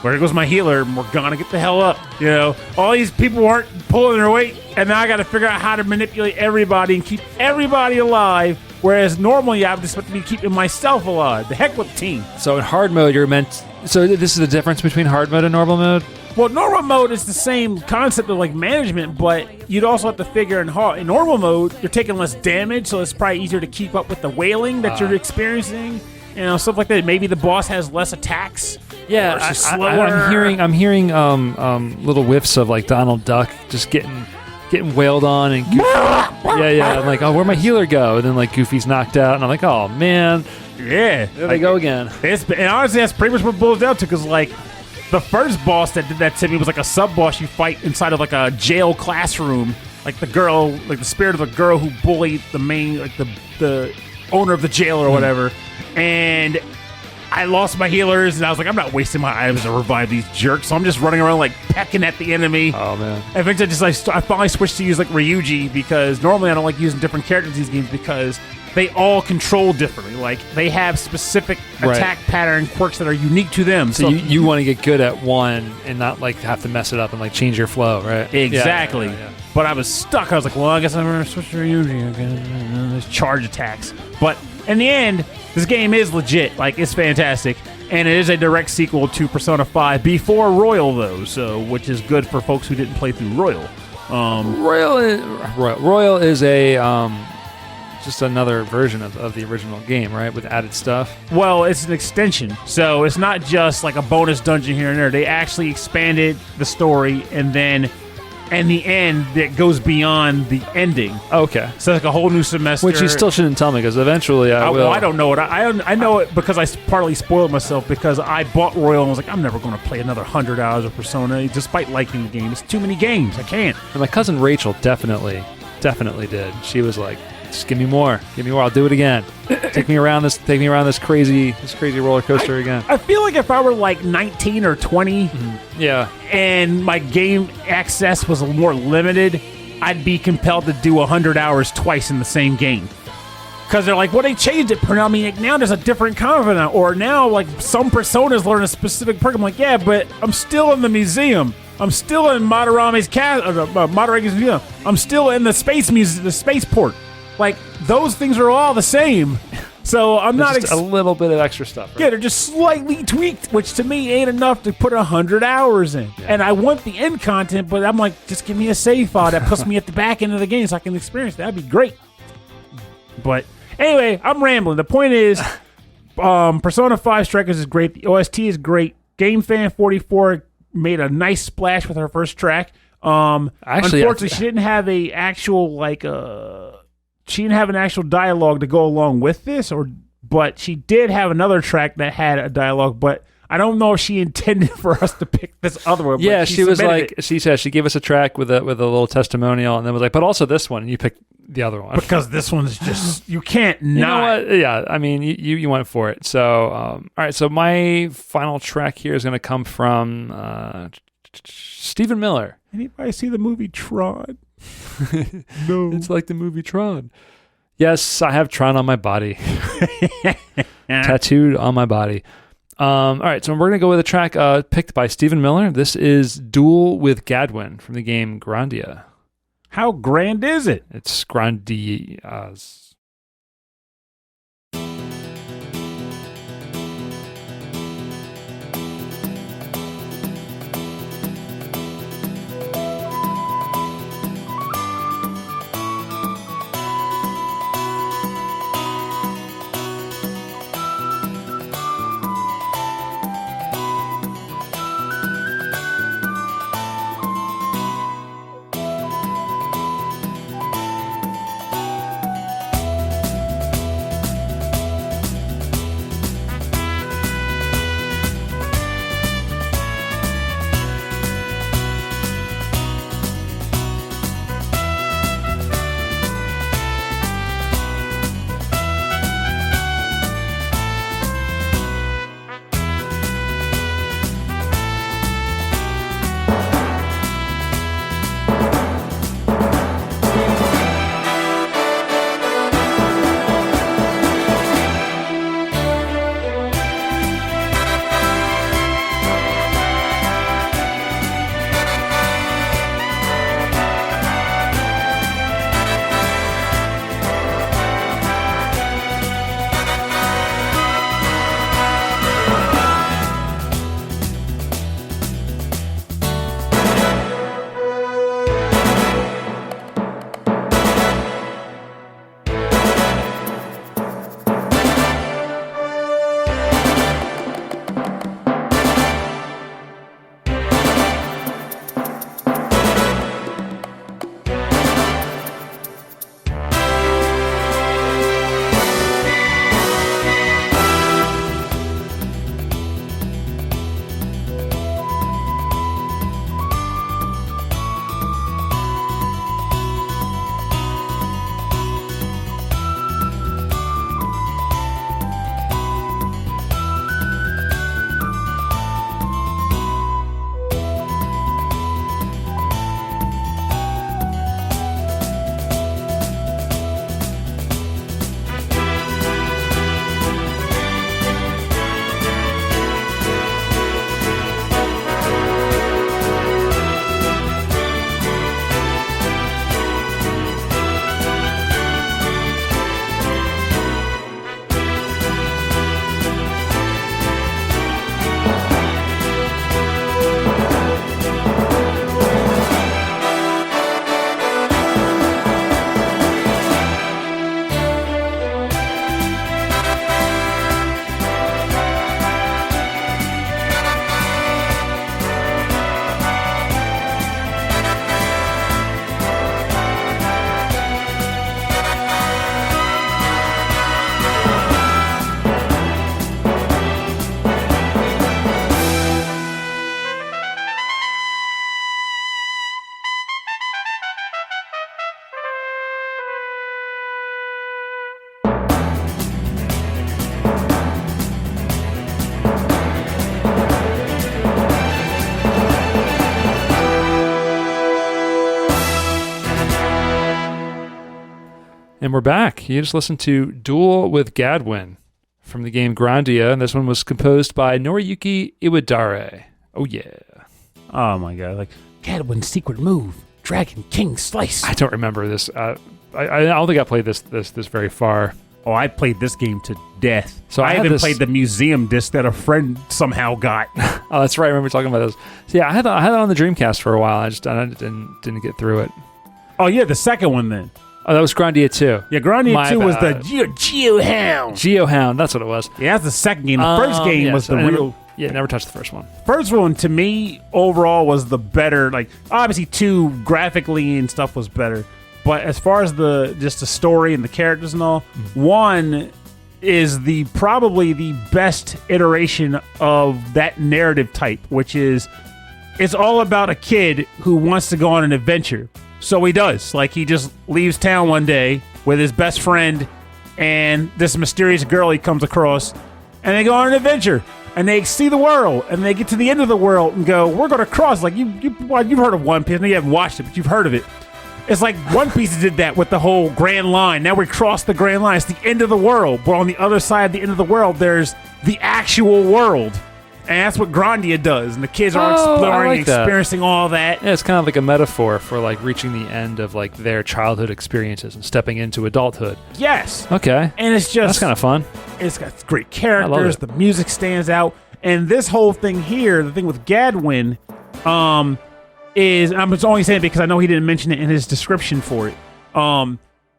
where goes my healer? We're gonna get the hell up. You know, all these people aren't pulling their weight, and now I got to figure out how to manipulate everybody and keep everybody alive. Whereas normally I would expect to be keeping myself alive. The heck with the team. So in hard mode, you're meant. So this is the difference between hard mode and normal mode. Well, normal mode is the same concept of like management, but you'd also have to figure in normal mode, you're taking less damage, so it's probably easier to keep up with the wailing that you're experiencing. You know, stuff like that. Maybe the boss has less attacks. Yeah, I'm hearing little whiffs of like Donald Duck just getting wailed on and Goofy. yeah. I'm like, oh, where'd my healer go? And then like Goofy's knocked out, and I'm like, oh man, yeah, there they go again. And honestly, that's pretty much what it boils down to, because like the first boss that did that to me was like a sub boss you fight inside of like a jail classroom, like the girl, like the spirit of the girl who bullied the main, like the owner of the jail or whatever, and I lost my healers, and I was like, I'm not wasting my items to revive these jerks, so I'm just running around like pecking at the enemy. Oh man! Eventually, I finally switched to use like Ryuji, because normally I don't like using different characters in these games because they all control differently. Like they have specific attack pattern quirks that are unique to them. So you want to get good at one and not like have to mess it up and like change your flow, right? Exactly. Yeah. But I was stuck. I was like, well, I guess I'm going to switch to Ryuji again. There's charge attacks. But in the end, this game is legit. Like, it's fantastic. And it is a direct sequel to Persona 5 before Royal, though, so which is good for folks who didn't play through Royal. Royal is a just another version of the original game, right, with added stuff? Well, it's an extension. So it's not just like a bonus dungeon here and there. They actually expanded the story, and then in the end, it goes beyond the ending. Okay. So it's like a whole new semester. Which you still shouldn't tell me, because eventually I will. Well, I don't know it. I know it because I partly spoiled myself because I bought Royal and was like, I'm never going to play another 100 hours of Persona, despite liking the game. It's too many games. I can't. And my cousin Rachel definitely did. She was like, just give me more. I'll do it again. Take me around this crazy roller coaster again. I feel like if I were like 19 or 20, yeah, and my game access was more limited, I'd be compelled to do 100 hours twice in the same game. Because they're like, well, they changed it. I mean, like, now there's a different covenant, or now like some personas learn a specific perk. I'm like, yeah, but I'm still in the museum. I'm still in Madarame's museum. I'm still in the space museum, the spaceport. Like, those things are all the same. So I'm not... just a little bit of extra stuff. Right? Yeah, they're just slightly tweaked, which to me ain't enough to put 100 hours in. Yeah. And I want the end content, but I'm like, just give me a save file that puts me at the back end of the game so I can experience that. That'd be great. But anyway, I'm rambling. The point is, Persona 5 Strikers is great. The OST is great. GameFan44 made a nice splash with her first track. Unfortunately, she didn't have an actual dialogue to go along with this, but she did have another track that had a dialogue. But I don't know if she intended for us to pick this other one. Yeah, she was like, it. she said she gave us a track with a little testimonial, and then was like, but also this one, and you picked the other one because this one's just you can't not. You know what? Yeah, I mean, you went for it. So, all right. So my final track here is going to come from Stephen Miller. Anybody see the movie Tron? No, it's like the movie Tron. Yes, I have Tron on my body, tattooed on my body. All right, so we're going to go with a track picked by Stephen Miller. This is Duel with Gadwin from the game Grandia. How grand is it? It's Grandia's. And we're back. You just listened to Duel with Gadwin from the game Grandia, and this one was composed by Noriyuki Iwadaare. Oh, yeah. Oh, my God. Like, Gadwin's secret move, Dragon King Slice. I don't remember this. I don't think I played this very far. Oh, I played this game to death. So I even played the museum disc that a friend somehow got. Oh, that's right. I remember talking about this. So yeah, I had that on the Dreamcast for a while. I didn't get through it. Oh, yeah, the second one then. Oh, that was Grandia 2. Yeah, Grandia My 2 was the bad. Geohound. Geohound, that's what it was. Yeah, that's the second game. The first game was the real... Never touched the first one. First one, to me, overall, was the better. Like, obviously, 2 graphically and stuff was better. But as far as the story and the characters and all, 1 is probably the best iteration of that narrative type, which is it's all about a kid who wants to go on an adventure. So he does. Like, he just leaves town one day with his best friend and this mysterious girl he comes across, and they go on an adventure. And they see the world, and they get to the end of the world and go, we're going to cross. Like, you've heard of One Piece. I know you haven't watched it, but you've heard of it. It's like One Piece did that with the whole Grand Line. Now we cross the Grand Line. It's the end of the world. But on the other side of the end of the world, there's the actual world. And that's what Grandia does. And the kids are exploring, experiencing all that. Yeah, it's kind of like a metaphor for like reaching the end of like their childhood experiences and stepping into adulthood. Yes. Okay. And it's just... That's kind of fun. It's got great characters. The music stands out. And this whole thing here, the thing with Gadwin, is... I'm just only saying it because I know he didn't mention it in his description for it.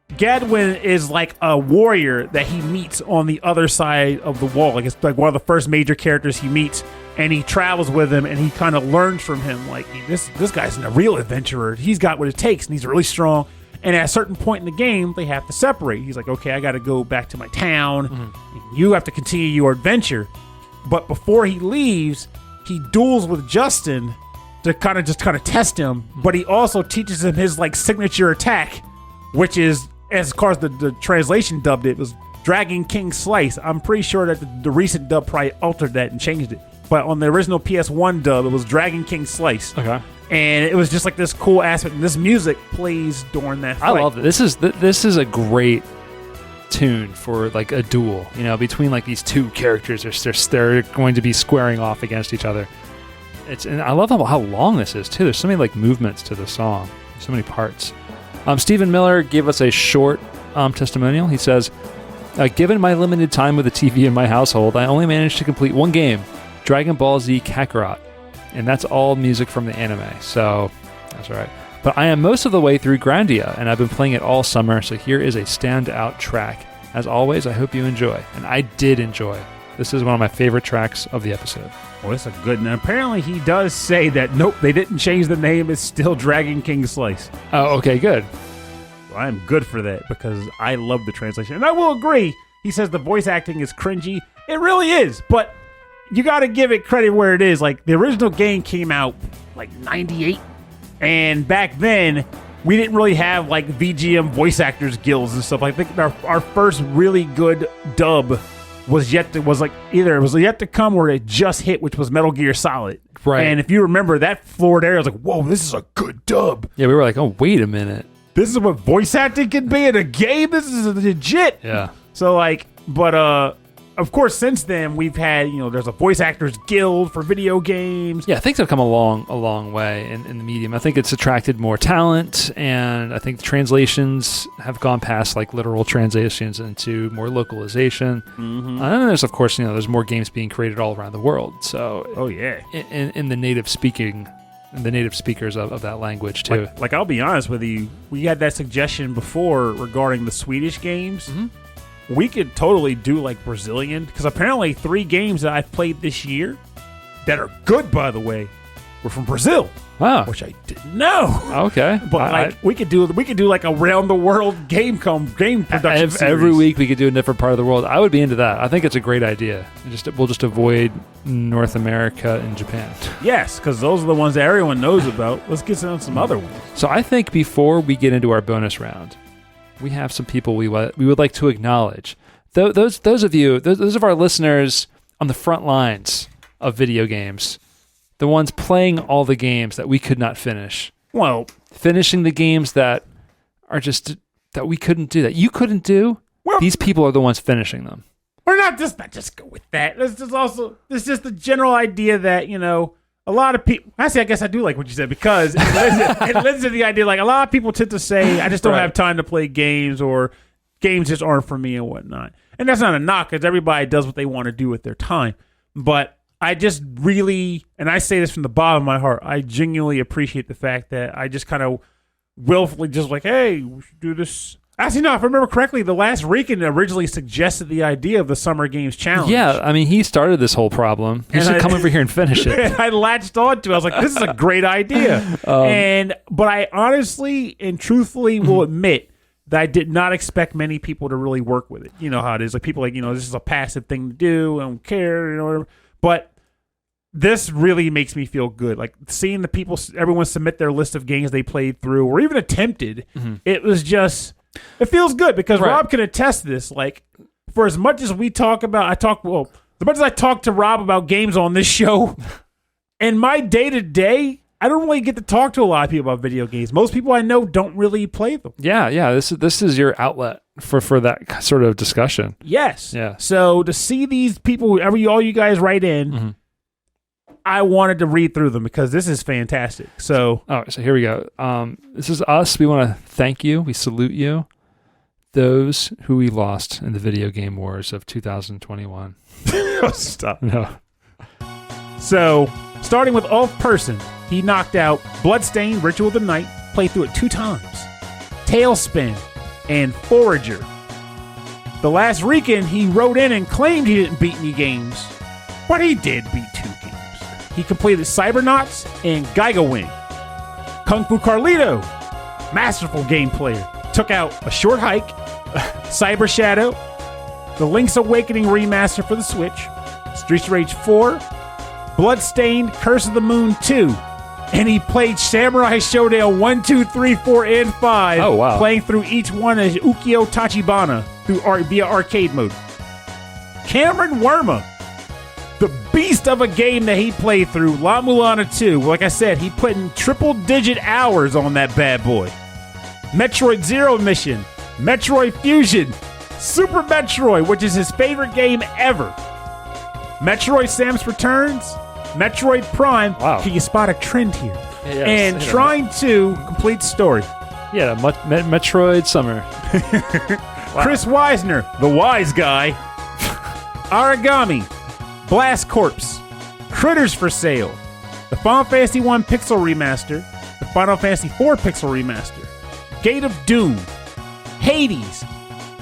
Gadwin is like a warrior that he meets on the other side of the wall. Like, it's like one of the first major characters he meets, and he travels with him, and he kind of learns from him. Like, this guy's a real adventurer. He's got what it takes, and he's really strong. And at a certain point in the game, they have to separate. He's like, okay, I got to go back to my town. Mm-hmm. You have to continue your adventure. But before he leaves, he duels with Justin to kind of test him. But he also teaches him his like signature attack, which is, as far as the translation dubbed it, was Dragon King Slice. I'm pretty sure that the recent dub probably altered that and changed it. But on the original PS1 dub, it was Dragon King Slice. Okay. And it was just like this cool aspect. And this music plays during that fight. I love it. This is a great tune for like a duel. You know, between like these two characters, they're going to be squaring off against each other. And I love how long this is too. There's so many like movements to the song. So many parts. Stephen Miller gave us a short testimonial. He says, given my limited time with the TV in my household, I only managed to complete one game, Dragon Ball Z Kakarot. And that's all music from the anime, so that's all right. But I am most of the way through Grandia, and I've been playing it all summer, so here is a standout track. As always, I hope you enjoy. And I did enjoy. This is one of my favorite tracks of the episode. Well, it's a good one. Apparently, he does say that, nope, they didn't change the name. It's still Dragon King Slice. Oh, okay, good. Well, I'm good for that because I love the translation. And I will agree. He says the voice acting is cringy. It really is, but you got to give it credit where it is. Like, the original game came out, like, 98. And back then, we didn't really have, like, VGM voice actors guilds and stuff. I think our first really good dub was yet to come or it just hit, which was Metal Gear Solid. Right. And if you remember, that floored area, I was like, whoa, this is a good dub. Yeah, we were like, oh, wait a minute. This is what voice acting can be in a game? This is legit. Yeah. So, like, but, of course, since then, we've had, there's a voice actors guild for video games. Yeah, things have come a long way in the medium. I think it's attracted more talent, and I think the translations have gone past, like, literal translations into more localization. Mm-hmm. And then there's, of course, there's more games being created all around the world. So, oh, yeah. In the native speakers of that language, too. Like, I'll be honest with you, we had that suggestion before regarding the Swedish games. Mm-hmm. We could totally do like Brazilian, because apparently 3 games that I've played this year that are good, by the way, were from Brazil. Wow, which I didn't know. Okay, but we could do like a round the world game production series. Every week we could do a different part of the world. I would be into that. I think it's a great idea. We'll just avoid North America and Japan. Yes, because those are the ones that everyone knows about. Let's get on some other ones. So I think before we get into our bonus round, we have some people we would like to acknowledge. Those of our listeners on the front lines of video games, the ones playing all the games that we could not finish. Well, finishing the games that are just that we couldn't do, that you couldn't do. Well, these people are the ones finishing them. We're not just go with that. There's just the general idea that a lot of people. Actually, I guess I do like what you said, because it lends to the idea, like, a lot of people tend to say, I just don't have time to play games, or games just aren't for me and whatnot. And that's not a knock, because everybody does what they want to do with their time. But I just really, and I say this from the bottom of my heart, I genuinely appreciate the fact that I just kind of willfully just like, hey, we should do this. Actually, no, if I remember correctly, the last Rican originally suggested the idea of the Summer Games Challenge. Yeah, I mean, he started this whole problem. He should come over here and finish it. And I latched on to it. I was like, this is a great idea. But I honestly and truthfully will admit that I did not expect many people to really work with it. You know how it is. Like people like, this is a passive thing to do. I don't care, whatever. But this really makes me feel good. Like seeing the people, everyone submit their list of games they played through or even attempted. It was just... It feels good because Rob can attest to this. Like, for as much as we talk about, as much as I talk to Rob about games on this show, in my day-to-day, I don't really get to talk to a lot of people about video games. Most people I know don't really play them. Yeah. This is your outlet for that sort of discussion. Yes. Yeah. So to see these people, all you guys write in, I wanted to read through them because this is fantastic. So, all right, so here we go. This is us. We want to thank you. We salute you. Those who we lost in the video game wars of 2021. Stop. No. So, starting with Ulf Person, he knocked out Bloodstained, Ritual of the Night, played through it 2 times, Tailspin, and Forager. The last Rican, he wrote in and claimed he didn't beat any games, but he did beat 2 games. He completed Cybernauts and Gadwin. Kung Fu Carlito, masterful game player, took out A Short Hike, Cyber Shadow, The Link's Awakening remaster for the Switch, Streets of Rage 4, Bloodstained, Curse of the Moon 2, and he played Samurai Shodown 1, 2, 3, 4, and 5. Oh, wow. Playing through each one as Ukyo Tachibana via arcade mode. Cameron Worma, the beast of a game that he played through, La-Mulana 2. Like I said, he put in triple-digit hours on that bad boy. Metroid Zero Mission, Metroid Fusion, Super Metroid, which is his favorite game ever. Metroid Samus Returns, Metroid Prime. Wow. Can you spot a trend here? Yes, and trying to complete the story. Yeah, Metroid Summer. Chris Weisner, the wise guy. Origami, Blast Corpse, Critters for Sale, the Final Fantasy 1 Pixel Remaster, the Final Fantasy 4 Pixel Remaster, Gate of Doom, Hades,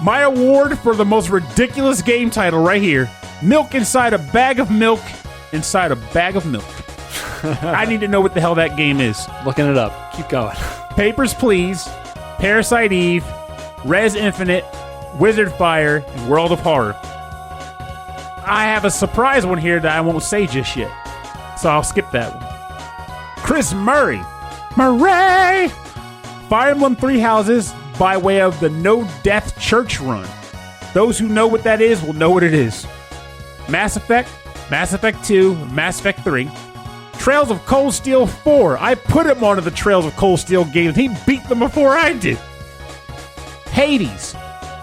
my award for the most ridiculous game title right here, Milk Inside a Bag of Milk Inside a Bag of Milk. I need to know what the hell that game is. Looking it up. Keep going. Papers, Please, Parasite Eve, Res Infinite, Wizard Fire, and World of Horror. I have a surprise one here that I won't say just yet, so I'll skip that one. Chris Murray, Fire Emblem Three Houses by way of the No Death Church run. Those who know what that is will know what it is. Mass Effect, Mass Effect 2, Mass Effect 3, Trails of Cold Steel 4. I put him onto the Trails of Cold Steel games. He beat them before I did. Hades,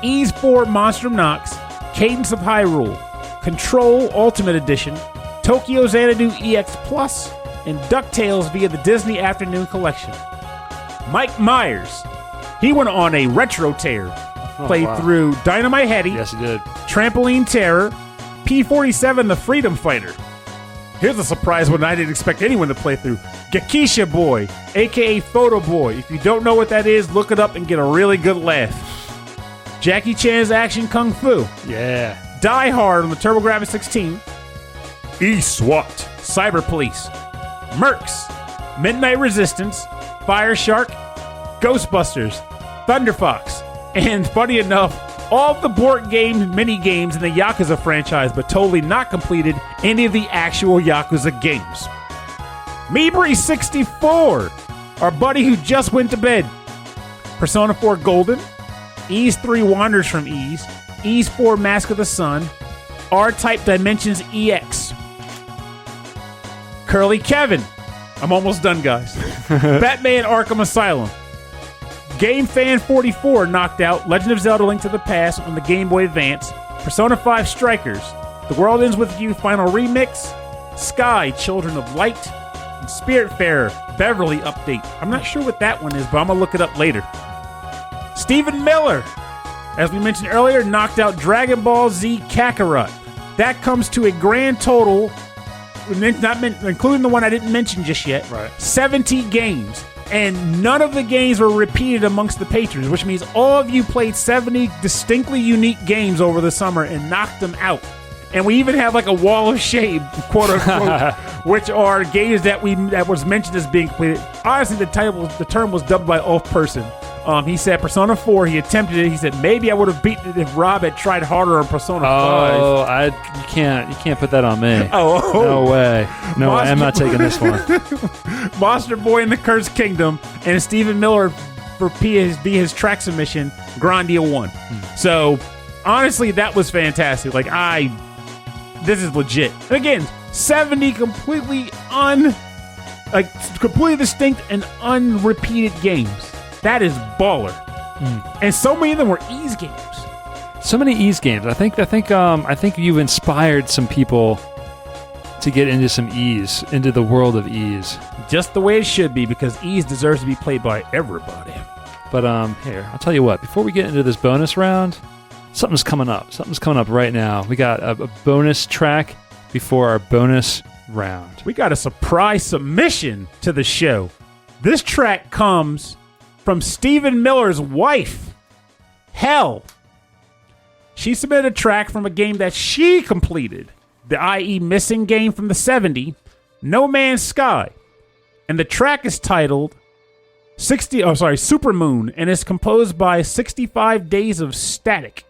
Ys 4 Monstrum Nox, Cadence of Hyrule, Control Ultimate Edition, Tokyo Xanadu EX Plus, and DuckTales via the Disney Afternoon Collection. Mike Myers, he went on a retro tear. Played through Dynamite Heady, Yes, he did. Trampoline Terror, P-47 The Freedom Fighter. Here's a surprise one I didn't expect anyone to play through. Gekisha Boy, a.k.a. Photo Boy. If you don't know what that is, look it up and get a really good laugh. Jackie Chan's Action Kung Fu. Yeah. Die Hard on the TurboGrafx 16. E-SWAT, Cyber Police. Mercs, Midnight Resistance, Fire Shark, Ghostbusters, Thunder Fox, and funny enough, all of the board game mini games in the Yakuza franchise, but totally not completed any of the actual Yakuza games. Meebry64, our buddy who just went to bed. Persona 4 Golden, Ys 3 Wanders from Ys, Ys 4 Mask of the Sun, R-Type Dimensions EX. Curly Kevin, I'm almost done, guys. Batman Arkham Asylum. Game Fan 44 knocked out Legend of Zelda Link to the Past on the Game Boy Advance, Persona 5 Strikers, The World Ends With You Final Remix, Sky Children of Light, and Spiritfarer Beverly Update. I'm not sure what that one is, but I'm going to look it up later. Stephen Miller, as we mentioned earlier, knocked out Dragon Ball Z Kakarot. That comes to a grand total, including the one I didn't mention just yet, Right. 70 games. And none of the games were repeated amongst the patrons, which means all of you played 70 distinctly unique games over the summer and knocked them out. And we even have like a wall of shame, quote unquote, which are games that was mentioned as being completed. Honestly, the term was dubbed by Ulf Person. He said Persona 4, he attempted it. He said maybe I would have beaten it if Rob had tried harder on Persona 5. Oh, you can't put that on me. Oh. No way. No way. I'm not taking this one. Monster Boy in the Cursed Kingdom, and Stephen Miller for his track submission, Grandia 1. So, honestly, that was fantastic. This is legit. And again, 70 completely distinct and unrepeated games. That is baller. And so many of them were ease games. So many ease games. I think you've inspired some people to get into some ease, into the world of ease. Just the way it should be, because ease deserves to be played by everybody. But here, I'll tell you what. Before we get into this bonus round, something's coming up. Something's coming up right now. We got a bonus track before our bonus round. We got a surprise submission to the show. This track comes from Stephen Miller's wife, Hell. She submitted a track from a game that she completed, the IE Missing game from the 70s, No Man's Sky. And the track is titled Supermoon, and is composed by 65 Days of Static.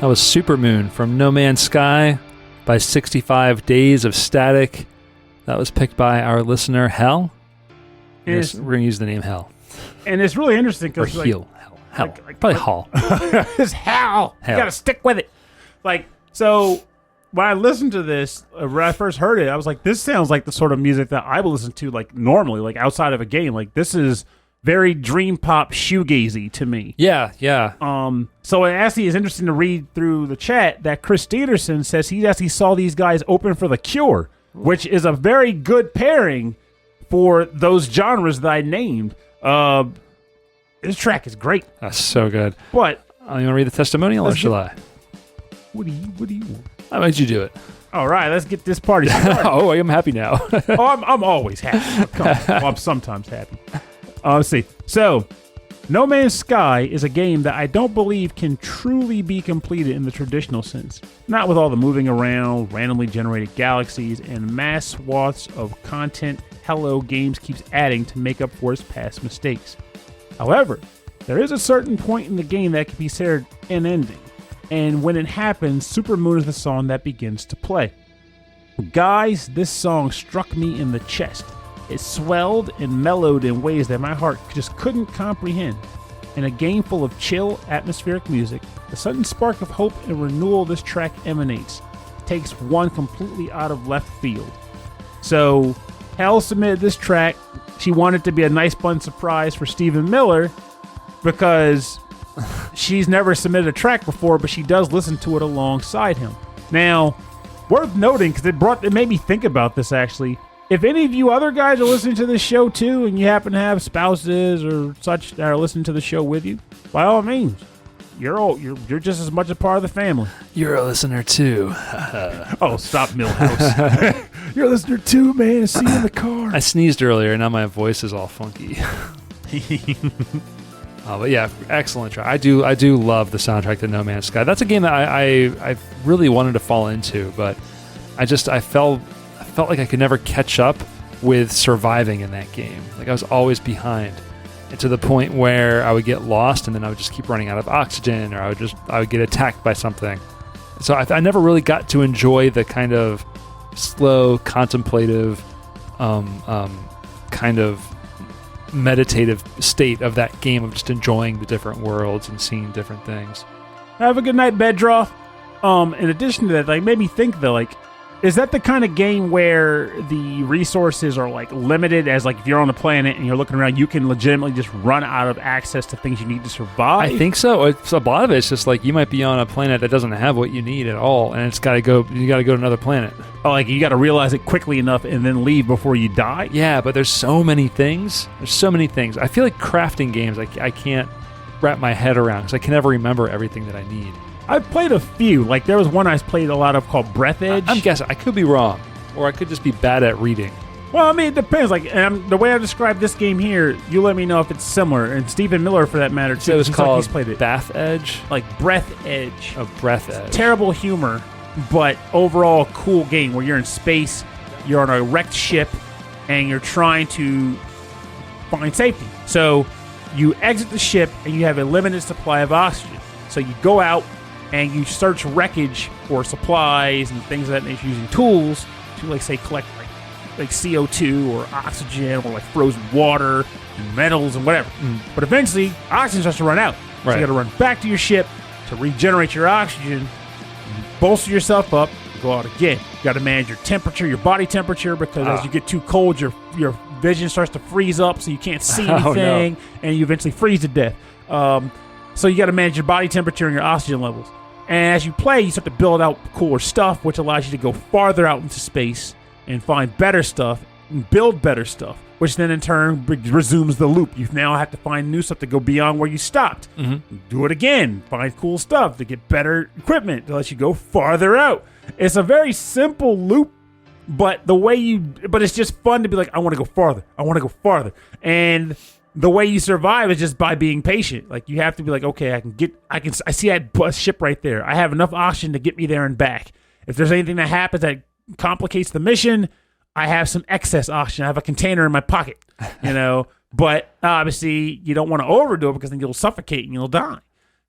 That was Supermoon from No Man's Sky by 65 Days of Static. That was picked by our listener, Hell. Yes, we're going to use the name Hell. And it's really interesting Or because Heel. Hell. Probably Hall. it's Hell. You got to stick with it. Like, so when I listened to this, when I first heard it, I was like, this sounds like the sort of music that I would listen to like normally, like outside of a game. Like, this is very dream pop shoegazy to me. Yeah. So it actually is interesting to read through the chat that Chris Stevenson says he actually saw these guys open for The Cure, which is a very good pairing for those genres that I named. This track is great. That's so good. But you want to read the testimonial or shall I? What do you want? How about you do it? All right, let's get this party started. Oh, I'm happy now. I'm always happy. Come on. Well, I'm sometimes happy. Let's see. So, No Man's Sky is a game that I don't believe can truly be completed in the traditional sense. Not with all the moving around, randomly generated galaxies, and mass swaths of content Hello Games keeps adding to make up for its past mistakes. However, there is a certain point in the game that can be considered an ending. And when it happens, Supermoon is the song that begins to play. Guys, this song struck me in the chest. It swelled and mellowed in ways that my heart just couldn't comprehend. In a game full of chill, atmospheric music, the sudden spark of hope and renewal this track emanates. It takes one completely out of left field. So, Hell submitted this track. She wanted to be a nice fun surprise for Stephen Miller because she's never submitted a track before, but she does listen to it alongside him. Now, worth noting, because it made me think about this actually. If any of you other guys are listening to this show too, and you happen to have spouses or such that are listening to the show with you, by all means, you're just as much a part of the family. You're a listener too. Oh, stop, Millhouse. You're a listener too, man. See you in the car. I sneezed earlier, and now my voice is all funky. But yeah, excellent track. I do love the soundtrack to No Man's Sky. That's a game that I really wanted to fall into, but I felt like I could never catch up with surviving in that game. Like I was always behind, and to the point where I would get lost, and then I would just keep running out of oxygen, or I would get attacked by something. So I never really got to enjoy the kind of slow, contemplative, kind of meditative state of that game of just enjoying the different worlds and seeing different things. Have a good night, Bedraw. In addition to that, like, made me think though, like, is that the kind of game where the resources are like limited? As like if you're on the planet and you're looking around, you can legitimately just run out of access to things you need to survive? I think so. A lot of it's just like you might be on a planet that doesn't have what you need at all, and you got to go to another planet. Oh, like you got to realize it quickly enough and then leave before you die? Yeah, but there's so many things. I feel like crafting games, I can't wrap my head around because I can never remember everything that I need. I've played a few. Like there was one I played a lot of called Breath Edge. I'm guessing. I could be wrong, or I could just be bad at reading. Well, I mean, it depends. Like the way I describe this game here, you let me know if it's similar. And Stephen Miller, for that matter, too. So it's called he's played it. Bath Edge? Like Breath Edge. Oh, Breath Edge. Terrible humor, but overall cool game where you're in space, you're on a wrecked ship, and you're trying to find safety. So you exit the ship, and you have a limited supply of oxygen. So you go out, and you search wreckage for supplies and things of that nature using tools to, like, say, collect like CO2 or oxygen or like frozen water and metals and whatever. But eventually, oxygen starts to run out. So you got to run back to your ship to regenerate your oxygen, bolster yourself up, and go out again. You got to manage your temperature, your body temperature, because as you get too cold, your vision starts to freeze up, so you can't see anything, and you eventually freeze to death. So you got to manage your body temperature and your oxygen levels. And as you play, you start to build out cooler stuff, which allows you to go farther out into space and find better stuff and build better stuff, which then in turn resumes the loop. You now have to find new stuff to go beyond where you stopped. Do it again. Find cool stuff to get better equipment to let you go farther out. It's a very simple loop, but it's just fun to be like, I want to go farther. I want to go farther. And the way you survive is just by being patient. Like you have to be like, okay, I see a ship right there. I have enough oxygen to get me there and back. If there's anything that happens that complicates the mission, I have some excess oxygen. I have a container in my pocket, But obviously you don't want to overdo it because then you'll suffocate and you'll die.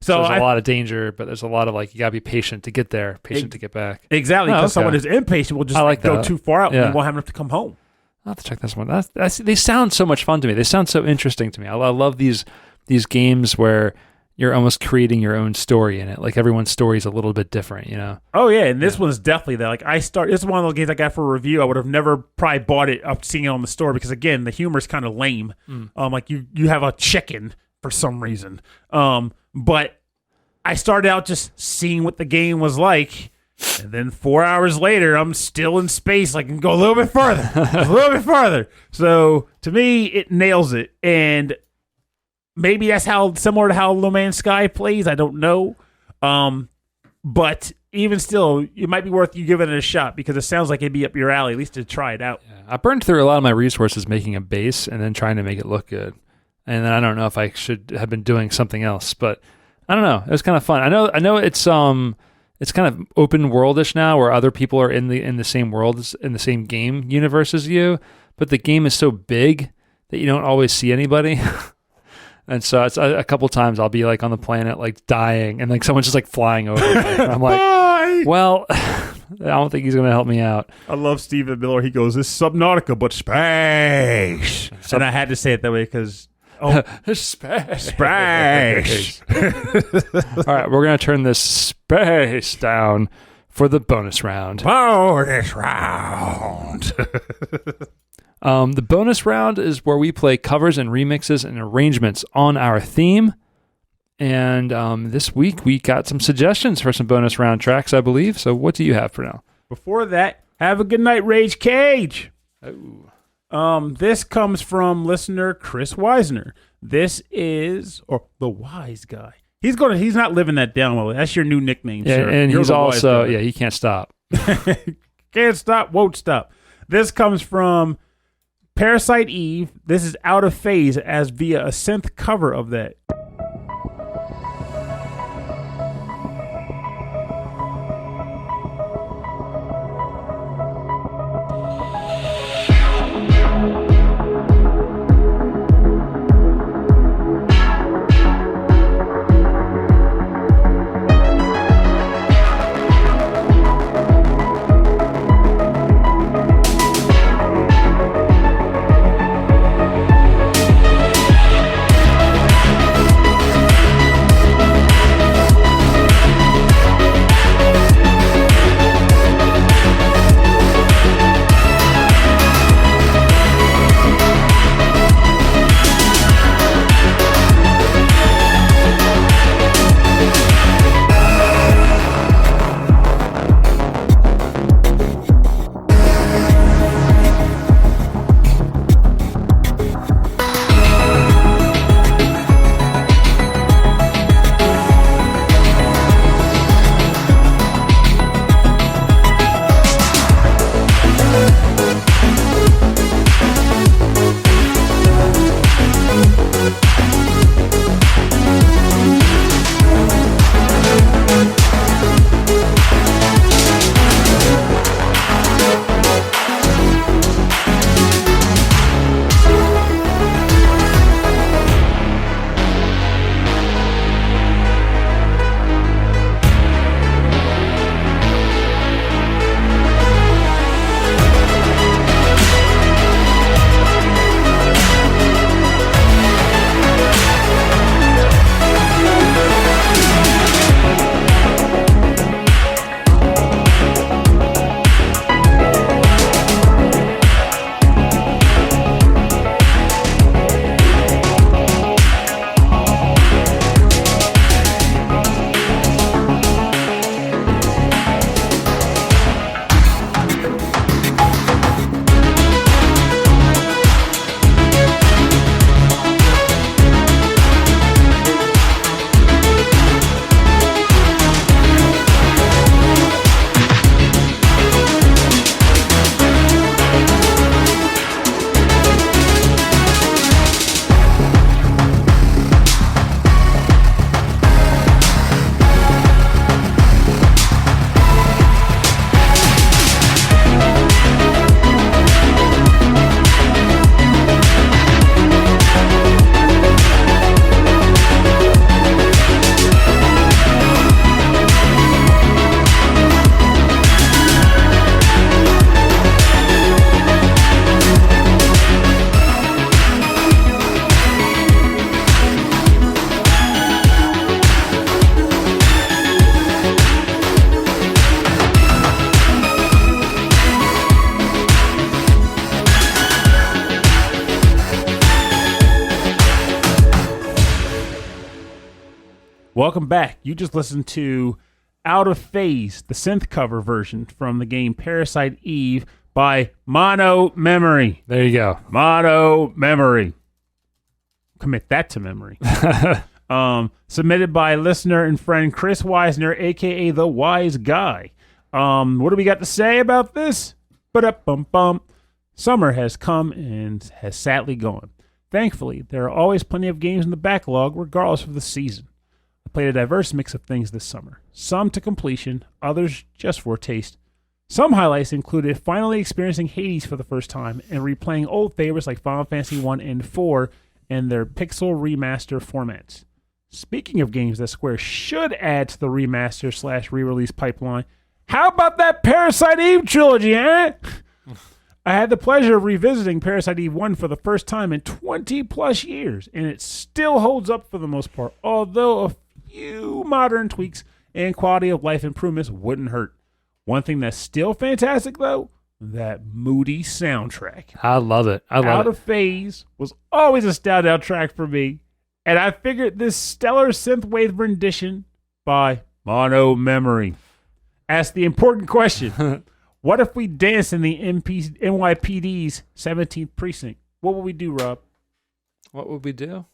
So there's a lot of danger, but there's a lot of like you gotta be patient to get there, patient to get back. Exactly, because someone who's impatient will just go too far out and won't have enough to come home. I'll have to check this one. They sound so much fun to me. They sound so interesting to me. I love these games where you're almost creating your own story in it. Like everyone's story is a little bit different, you know? Oh yeah, and this one's definitely that. Like this is one of those games I got for a review. I would have never probably bought it up seeing it on the store because again, the humor is kind of lame. Like you have a chicken for some reason. But I started out just seeing what the game was like, and then 4 hours later, I'm still in space. I can go a little bit further, a little bit farther. So to me, it nails it, and maybe that's similar to how No Man's Sky plays. I don't know, but even still, it might be worth you giving it a shot because it sounds like it'd be up your alley, at least to try it out. Yeah, I burned through a lot of my resources making a base and then trying to make it look good. And then I don't know if I should have been doing something else, but I don't know. It was kind of fun. I know it's kind of open worldish now, where other people are in the same world, in the same game universe as you, but the game is so big that you don't always see anybody. And so it's a couple times I'll be like on the planet, like dying, and like someone's just like flying over me. I'm like, bye! Well, I don't think he's going to help me out. I love Stephen Miller. He goes, "This is Subnautica, but space." And I had to say it that way because space. All right, we're going to turn this space down for the bonus round. Bonus round. The bonus round is where we play covers and remixes and arrangements on our theme. And this week we got some suggestions for some bonus round tracks, I believe. So what do you have for now? Before that, have a good night, Rage Cage. Oh. This comes from listener Chris Weisner. This is the wise guy. He's not living that down well. That's your new nickname, yeah, sir. And You're he's also he can't stop. Can't stop, won't stop. This comes from Parasite Eve. This is Out of Phase as via a synth cover of that. welcome back. You just listened to Out of Phase, the synth cover version from the game Parasite Eve by Mono Memory. There you go. Mono Memory. Commit that to memory. Submitted by listener and friend Chris Weisner, a.k.a. The Wise Guy. What do we got to say about this? Ba-da-bum-bum. Summer has come and has sadly gone. Thankfully, there are always plenty of games in the backlog, regardless of the season. I played a diverse mix of things this summer. Some to completion, others just for a taste. Some highlights included finally experiencing Hades for the first time and replaying old favorites like Final Fantasy 1 and 4 and their pixel remaster formats. Speaking of games that Square should add to the remaster/re-release pipeline, how about that Parasite Eve trilogy, eh? I had the pleasure of revisiting Parasite Eve 1 for the first time in 20 plus years, and it still holds up for the most part, although a few modern tweaks and quality of life improvements wouldn't hurt. One thing that's still fantastic, though, that moody soundtrack. I love it. Out of Phase was always a standout track for me, and I figured this stellar synthwave rendition by Mono Memory asked the important question. What if we dance in the NYPD's 17th precinct? What would we do, Rob? What would we do?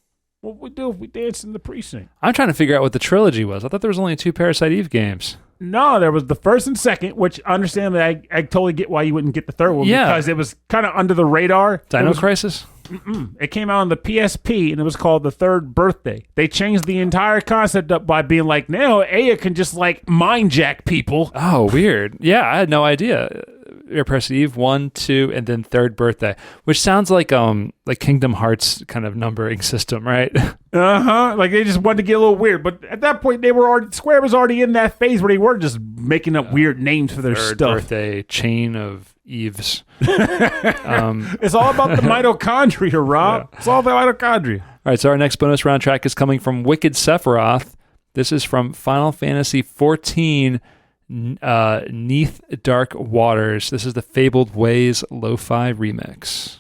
What would we do if we danced in the precinct? I'm trying to figure out what the trilogy was. I thought there was only 2 Parasite Eve games. No, there was the first and second, which understandably I totally get why you wouldn't get the third one. Yeah. Because it was kind of under the radar. Dino Crisis? It came out on the PSP, and it was called The Third Birthday. They changed the entire concept up by being like, now Aya can just, like, mind jack people. Oh, weird. Yeah, I had no idea. Parasite Eve 1, 2, and then Third Birthday, which sounds like Kingdom Hearts kind of numbering system, right? Like they just wanted to get a little weird, but at that point Square was already in that phase where they were just making up weird names for their Third stuff. Birthday, Chain of Eves. It's all about the mitochondria, Rob. Yeah. It's all about mitochondria. All right, so our next bonus round track is coming from Wicked Sephiroth. This is from Final Fantasy XIV. Neath Dark Waters. This is the Fabled Ways Lo-Fi remix.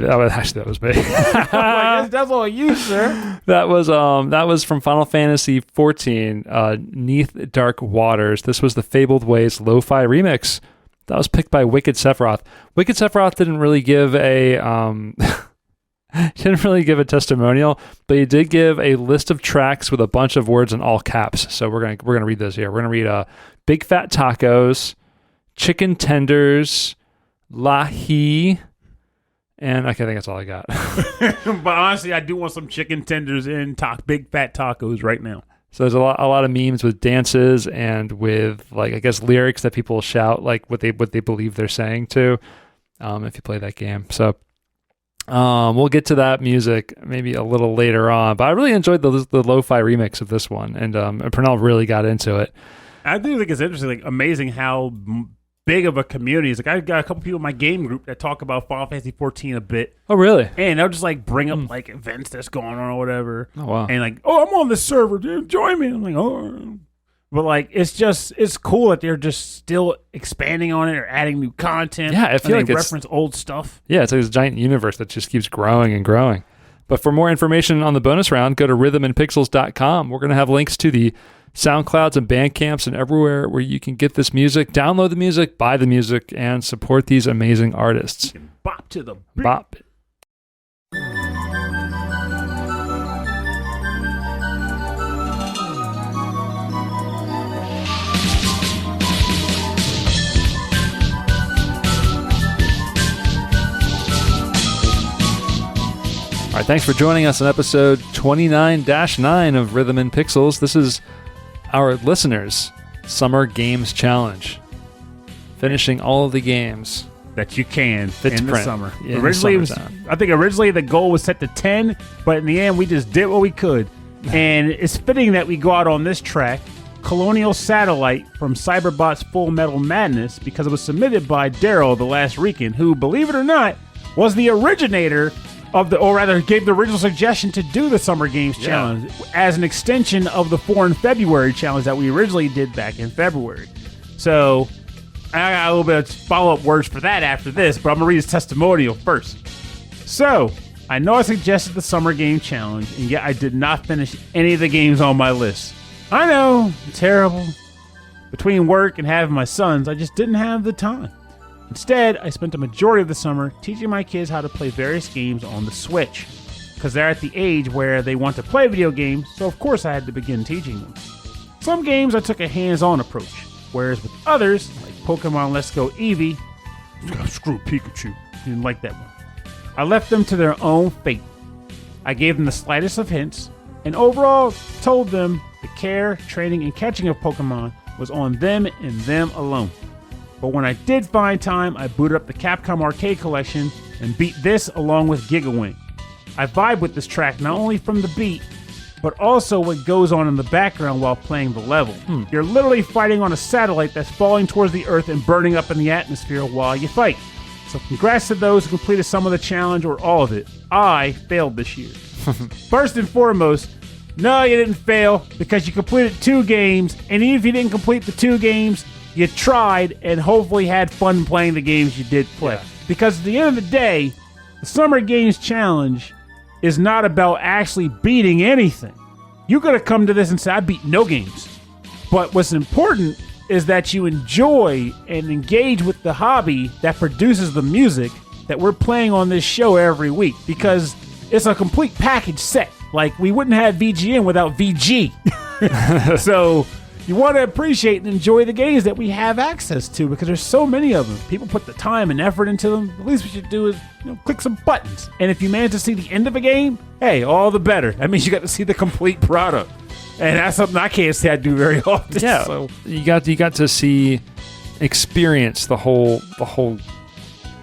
wait, that was me. That's all you, sir. That was from Final Fantasy XIV, Neath Dark Waters. This was the Fabled Ways Lo-Fi remix. That was picked by Wicked Sephiroth. Wicked Sephiroth didn't really give a testimonial, but he did give a list of tracks with a bunch of words in all caps. So we're gonna read those here. We're gonna read Big Fat Tacos, Chicken Tenders, Lahi, and okay, I think that's all I got. But honestly, I do want some chicken tenders and big fat tacos right now. So there's a lot of memes with dances and with, like, I guess, lyrics that people shout, like what they believe they're saying too. If you play that game, so we'll get to that music maybe a little later on. But I really enjoyed the lo-fi remix of this one, and Pernell really got into it. I do think it's interesting, like amazing how big of a community is. Like, I got a couple people in my game group that talk about Final Fantasy 14 a bit. Oh, really? And they'll just like bring up like events that's going on or whatever. Oh, wow. And like, oh, I'm on this server, dude, join me. I'm like, oh. But like, it's cool that they're just still expanding on it or adding new content. Yeah, I feel like they it's reference old stuff. Yeah, it's like this giant universe that just keeps growing and growing. But for more information on the bonus round, go to rhythmandpixels.com. We're going to have links to the SoundClouds and Bandcamps and everywhere where you can get this music, download the music, buy the music, and support these amazing artists. You can bop to the beat. Bop. All right, thanks for joining us on episode 29-9 of Rhythm and Pixels. This is our listeners' Summer Games Challenge. Finishing all of the games that you can Fitz in the print. summer. Yeah, Originally, summertime. I think originally the goal was set to 10, but in the end, we just did what we could. And it's fitting that we go out on this track, Colonial Satellite from Cyberbot's Full Metal Madness, because it was submitted by Daryl, the Last Rican, who, believe it or not, was the originator of or rather gave the original suggestion to do the Summer Games Challenge as an extension of the 4 in February challenge that we originally did back in February. So I got a little bit of follow-up words for that after this, but I'm going to read his testimonial first. So, I know I suggested the Summer Game Challenge, and yet I did not finish any of the games on my list. I know, terrible. Between work and having my sons, I just didn't have the time. Instead, I spent the majority of the summer teaching my kids how to play various games on the Switch, because they're at the age where they want to play video games, so of course I had to begin teaching them. Some games I took a hands-on approach, whereas with others, like Pokemon Let's Go Eevee, screw Pikachu, didn't like that one. I left them to their own fate. I gave them the slightest of hints, and overall told them the care, training, and catching of Pokemon was on them and them alone. But when I did find time, I booted up the Capcom Arcade Collection and beat this along with Gigawing. I vibe with this track not only from the beat, but also what goes on in the background while playing the level. You're literally fighting on a satellite that's falling towards the Earth and burning up in the atmosphere while you fight. So congrats to those who completed some of the challenge or all of it. I failed this year. First and foremost, no, you didn't fail because you completed 2 games, and even if you didn't complete the 2 games, you tried and hopefully had fun playing the games you did play. Yeah. Because at the end of the day, the Summer Games Challenge is not about actually beating anything. You could have come to this and said, I beat no games. But what's important is that you enjoy and engage with the hobby that produces the music that we're playing on this show every week. Because it's a complete package set. Like, we wouldn't have VGN without VG. So you want to appreciate and enjoy the games that we have access to because there's so many of them. People put the time and effort into them. The least we should do is click some buttons. And if you manage to see the end of a game, hey, all the better. That means you got to see the complete product. And that's something I can't say I do very often. Yeah, so you got to experience the whole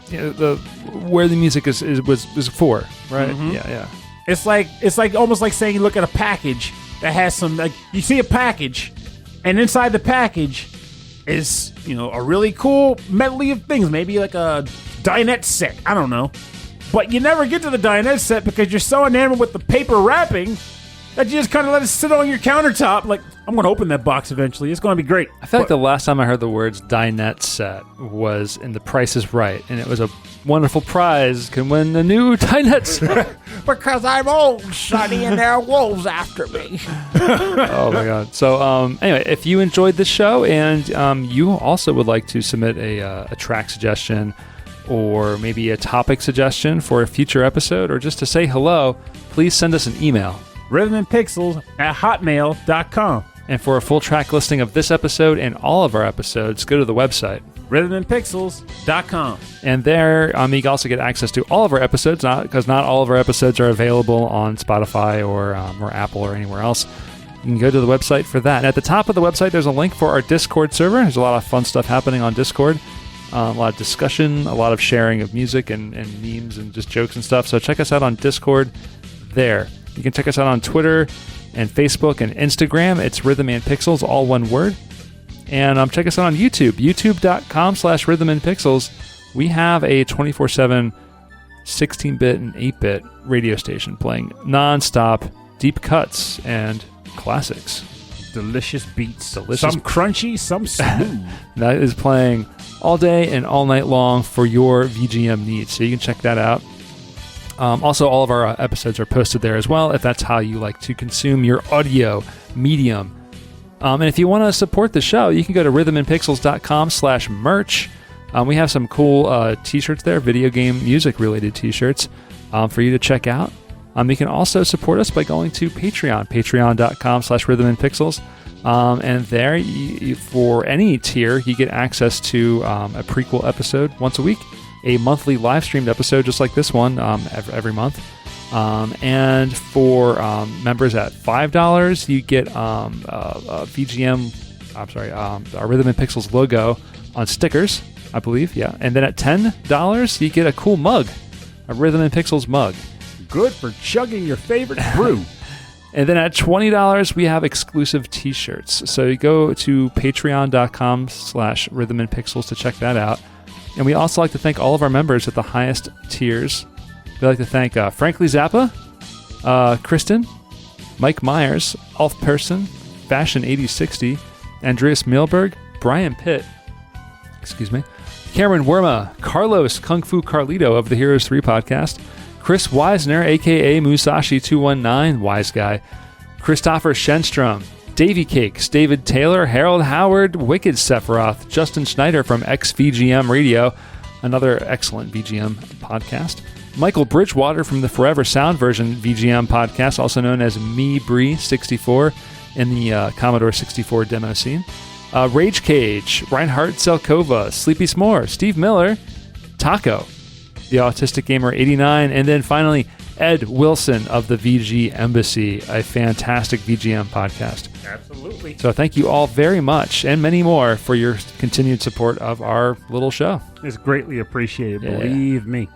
the where the music was for, right? Mm-hmm. Yeah. It's like almost like saying you look at a package that has some, like, you see a package, and inside the package is a really cool medley of things, maybe like a dinette set. I don't know, but you never get to the dinette set because you're so enamored with the paper wrapping that you just kind of let it sit on your countertop, like I'm going to open that box eventually. It's going to be great. I feel like the last time I heard the words dinette set was in The Price is Right, and it was a wonderful prize. Can win the new dinette set. Because I'm old, Sonny, and there are wolves after me. Oh, my God. So, anyway, if you enjoyed this show and you also would like to submit a track suggestion or maybe a topic suggestion for a future episode or just to say hello, please send us an email. rhythmandpixels@hotmail.com. And for a full track listing of this episode and all of our episodes, go to the website. rhythmandpixels.com. And there, you can also get access to all of our episodes, because not all of our episodes are available on Spotify or Apple or anywhere else. You can go to the website for that. And at the top of the website, there's a link for our Discord server. There's a lot of fun stuff happening on Discord. A lot of discussion, a lot of sharing of music and memes and just jokes and stuff. So check us out on Discord there. You can check us out on Twitter and Facebook and Instagram. It's Rhythm and Pixels, all one word. And check us out on YouTube, youtube.com/rhythmandpixels. We have a 24/7 16-bit and 8-bit radio station playing non-stop deep cuts and classics. Delicious beats. Some crunchy, some smooth. That is playing all day and all night long for your VGM needs. So you can check that out. Also, all of our episodes are posted there as well, if that's how you like to consume your audio medium. And if you want to support the show, you can go to rhythmandpixels.com/merch. We have some cool t-shirts there, video game music related t-shirts for you to check out. You can also support us by going to Patreon, patreon.com/rhythmandpixels. And there, for any tier, you get access to a prequel episode once a week, a monthly live streamed episode just like this one every month. And for members at $5, you get a Rhythm and Pixels logo on stickers, I believe, yeah. And then at $10, you get a cool mug, a Rhythm and Pixels mug. Good for chugging your favorite brew. And then at $20, we have exclusive t-shirts. So you go to patreon.com/rhythmandpixels to check that out. And we also like to thank all of our members at the highest tiers. We'd like to thank Frankly Zappa, Kristen, Mike Myers, Alf Person, Fashion 8060, Andreas Milberg, Brian Pitt, Cameron Werma, Carlos Kung Fu Carlito of the Heroes 3 podcast, Chris Weisner, a.k.a. Musashi219, Wise Guy, Christopher Shenstrom, Davy Cakes, David Taylor, Harold Howard, Wicked Sephiroth, Justin Schneider from XVGM Radio, another excellent VGM podcast, Michael Bridgewater from the Forever Sound Version VGM podcast, also known as MeBree64 in the Commodore 64 demo scene, Rage Cage, Reinhardt Selkova, Sleepy S'more, Steve Miller, Taco, the Autistic Gamer 89, and then finally Ed Wilson of the VG Embassy, a fantastic VGM podcast. Absolutely. So thank you all very much, and many more, for your continued support of our little show. It's greatly appreciated, believe me.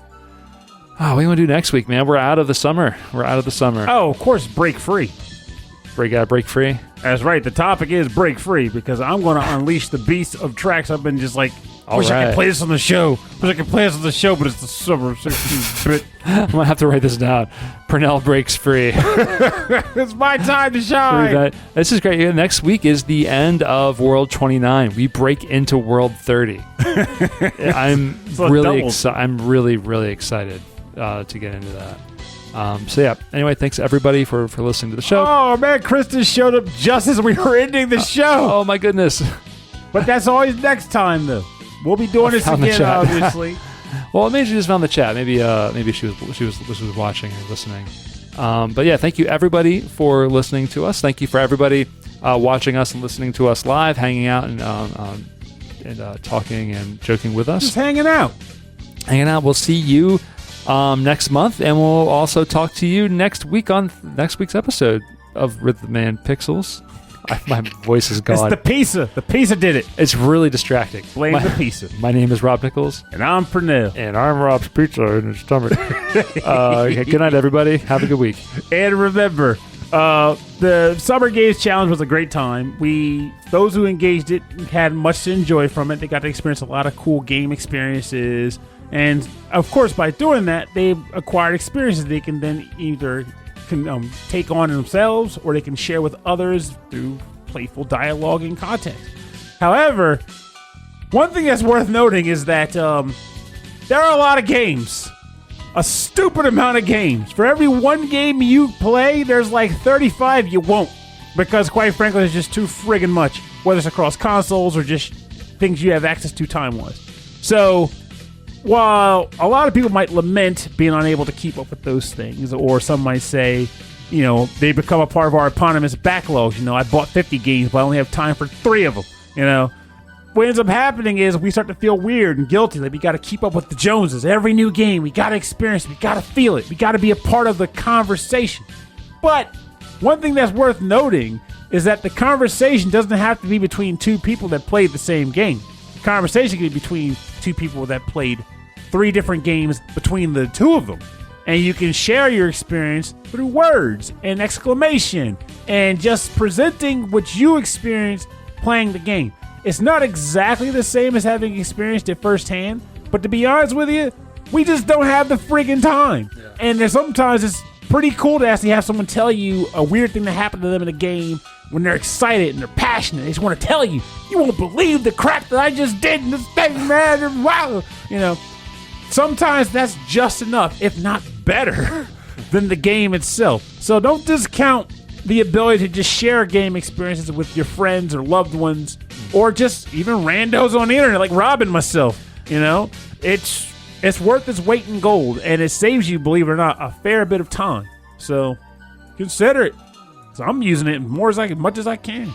Oh, what do you want to do next week, man? We're out of the summer. Oh, of course, break free. Break free? That's right. The topic is break free, because I'm going to unleash the beast of tracks. I've been just like, I could play this on the show. But it's the summer 16-bit. I'm going to have to write this down. Purnell breaks free. It's my time to shine. This is great. Next week is the end of World 29. We break into World 30. I'm really excited to get into that. So yeah, anyway, thanks everybody for listening to the show. Oh man, Kristen showed up just as we were ending the show. Oh my goodness. But that's always next time though. We'll be doing this again, obviously. Well, maybe she just found the chat. Maybe she was watching or listening. But yeah, thank you everybody for listening to us. Thank you for everybody watching us and listening to us live, hanging out and talking and joking with us. Just hanging out. We'll see you next month, and we'll also talk to you next week on next week's episode of Rhythm and Pixels. My voice is gone. It's the pizza. The pizza did it. It's really distracting. Blame the pizza. My name is Rob Nichols. And I'm Purnell. And I'm Rob's pizza in his stomach. Good night, everybody. Have a good week. And remember, the Summer Games Challenge was a great time. Those who engaged it had much to enjoy from it. They got to experience a lot of cool game experiences. And, of course, by doing that, they've acquired experiences they can then either take on themselves, or they can share with others through playful dialogue and context. However, one thing that's worth noting is that there are a lot of games. A stupid amount of games. For every one game you play, there's like 35 you won't. Because quite frankly, it's just too friggin' much. Whether it's across consoles or just things you have access to time-wise. So, while a lot of people might lament being unable to keep up with those things, or some might say, they become a part of our eponymous backlogs. I bought 50 games, but I only have time for 3 of them, What ends up happening is we start to feel weird and guilty. Like we got to keep up with the Joneses. Every new game, we got to experience it. We got to feel it. We got to be a part of the conversation. But one thing that's worth noting is that the conversation doesn't have to be between 2 people that played the same game. The conversation can be between 2 people that played 3 different games between the 2 of them. And you can share your experience through words and exclamation and just presenting what you experienced playing the game. It's not exactly the same as having experienced it firsthand, but to be honest with you, we just don't have the friggin' time. Yeah. And there's sometimes it's pretty cool to actually have someone tell you a weird thing that happened to them in a game when they're excited and they're passionate. They just want to tell you, you won't believe the crap that I just did in this thing, man. Wow. Sometimes that's just enough, if not better, than the game itself. So don't discount the ability to just share game experiences with your friends or loved ones, or just even randos on the internet like Rob and myself. It's worth its weight in gold, and it saves you, believe it or not, a fair bit of time. So consider it. So I'm using it much as I can.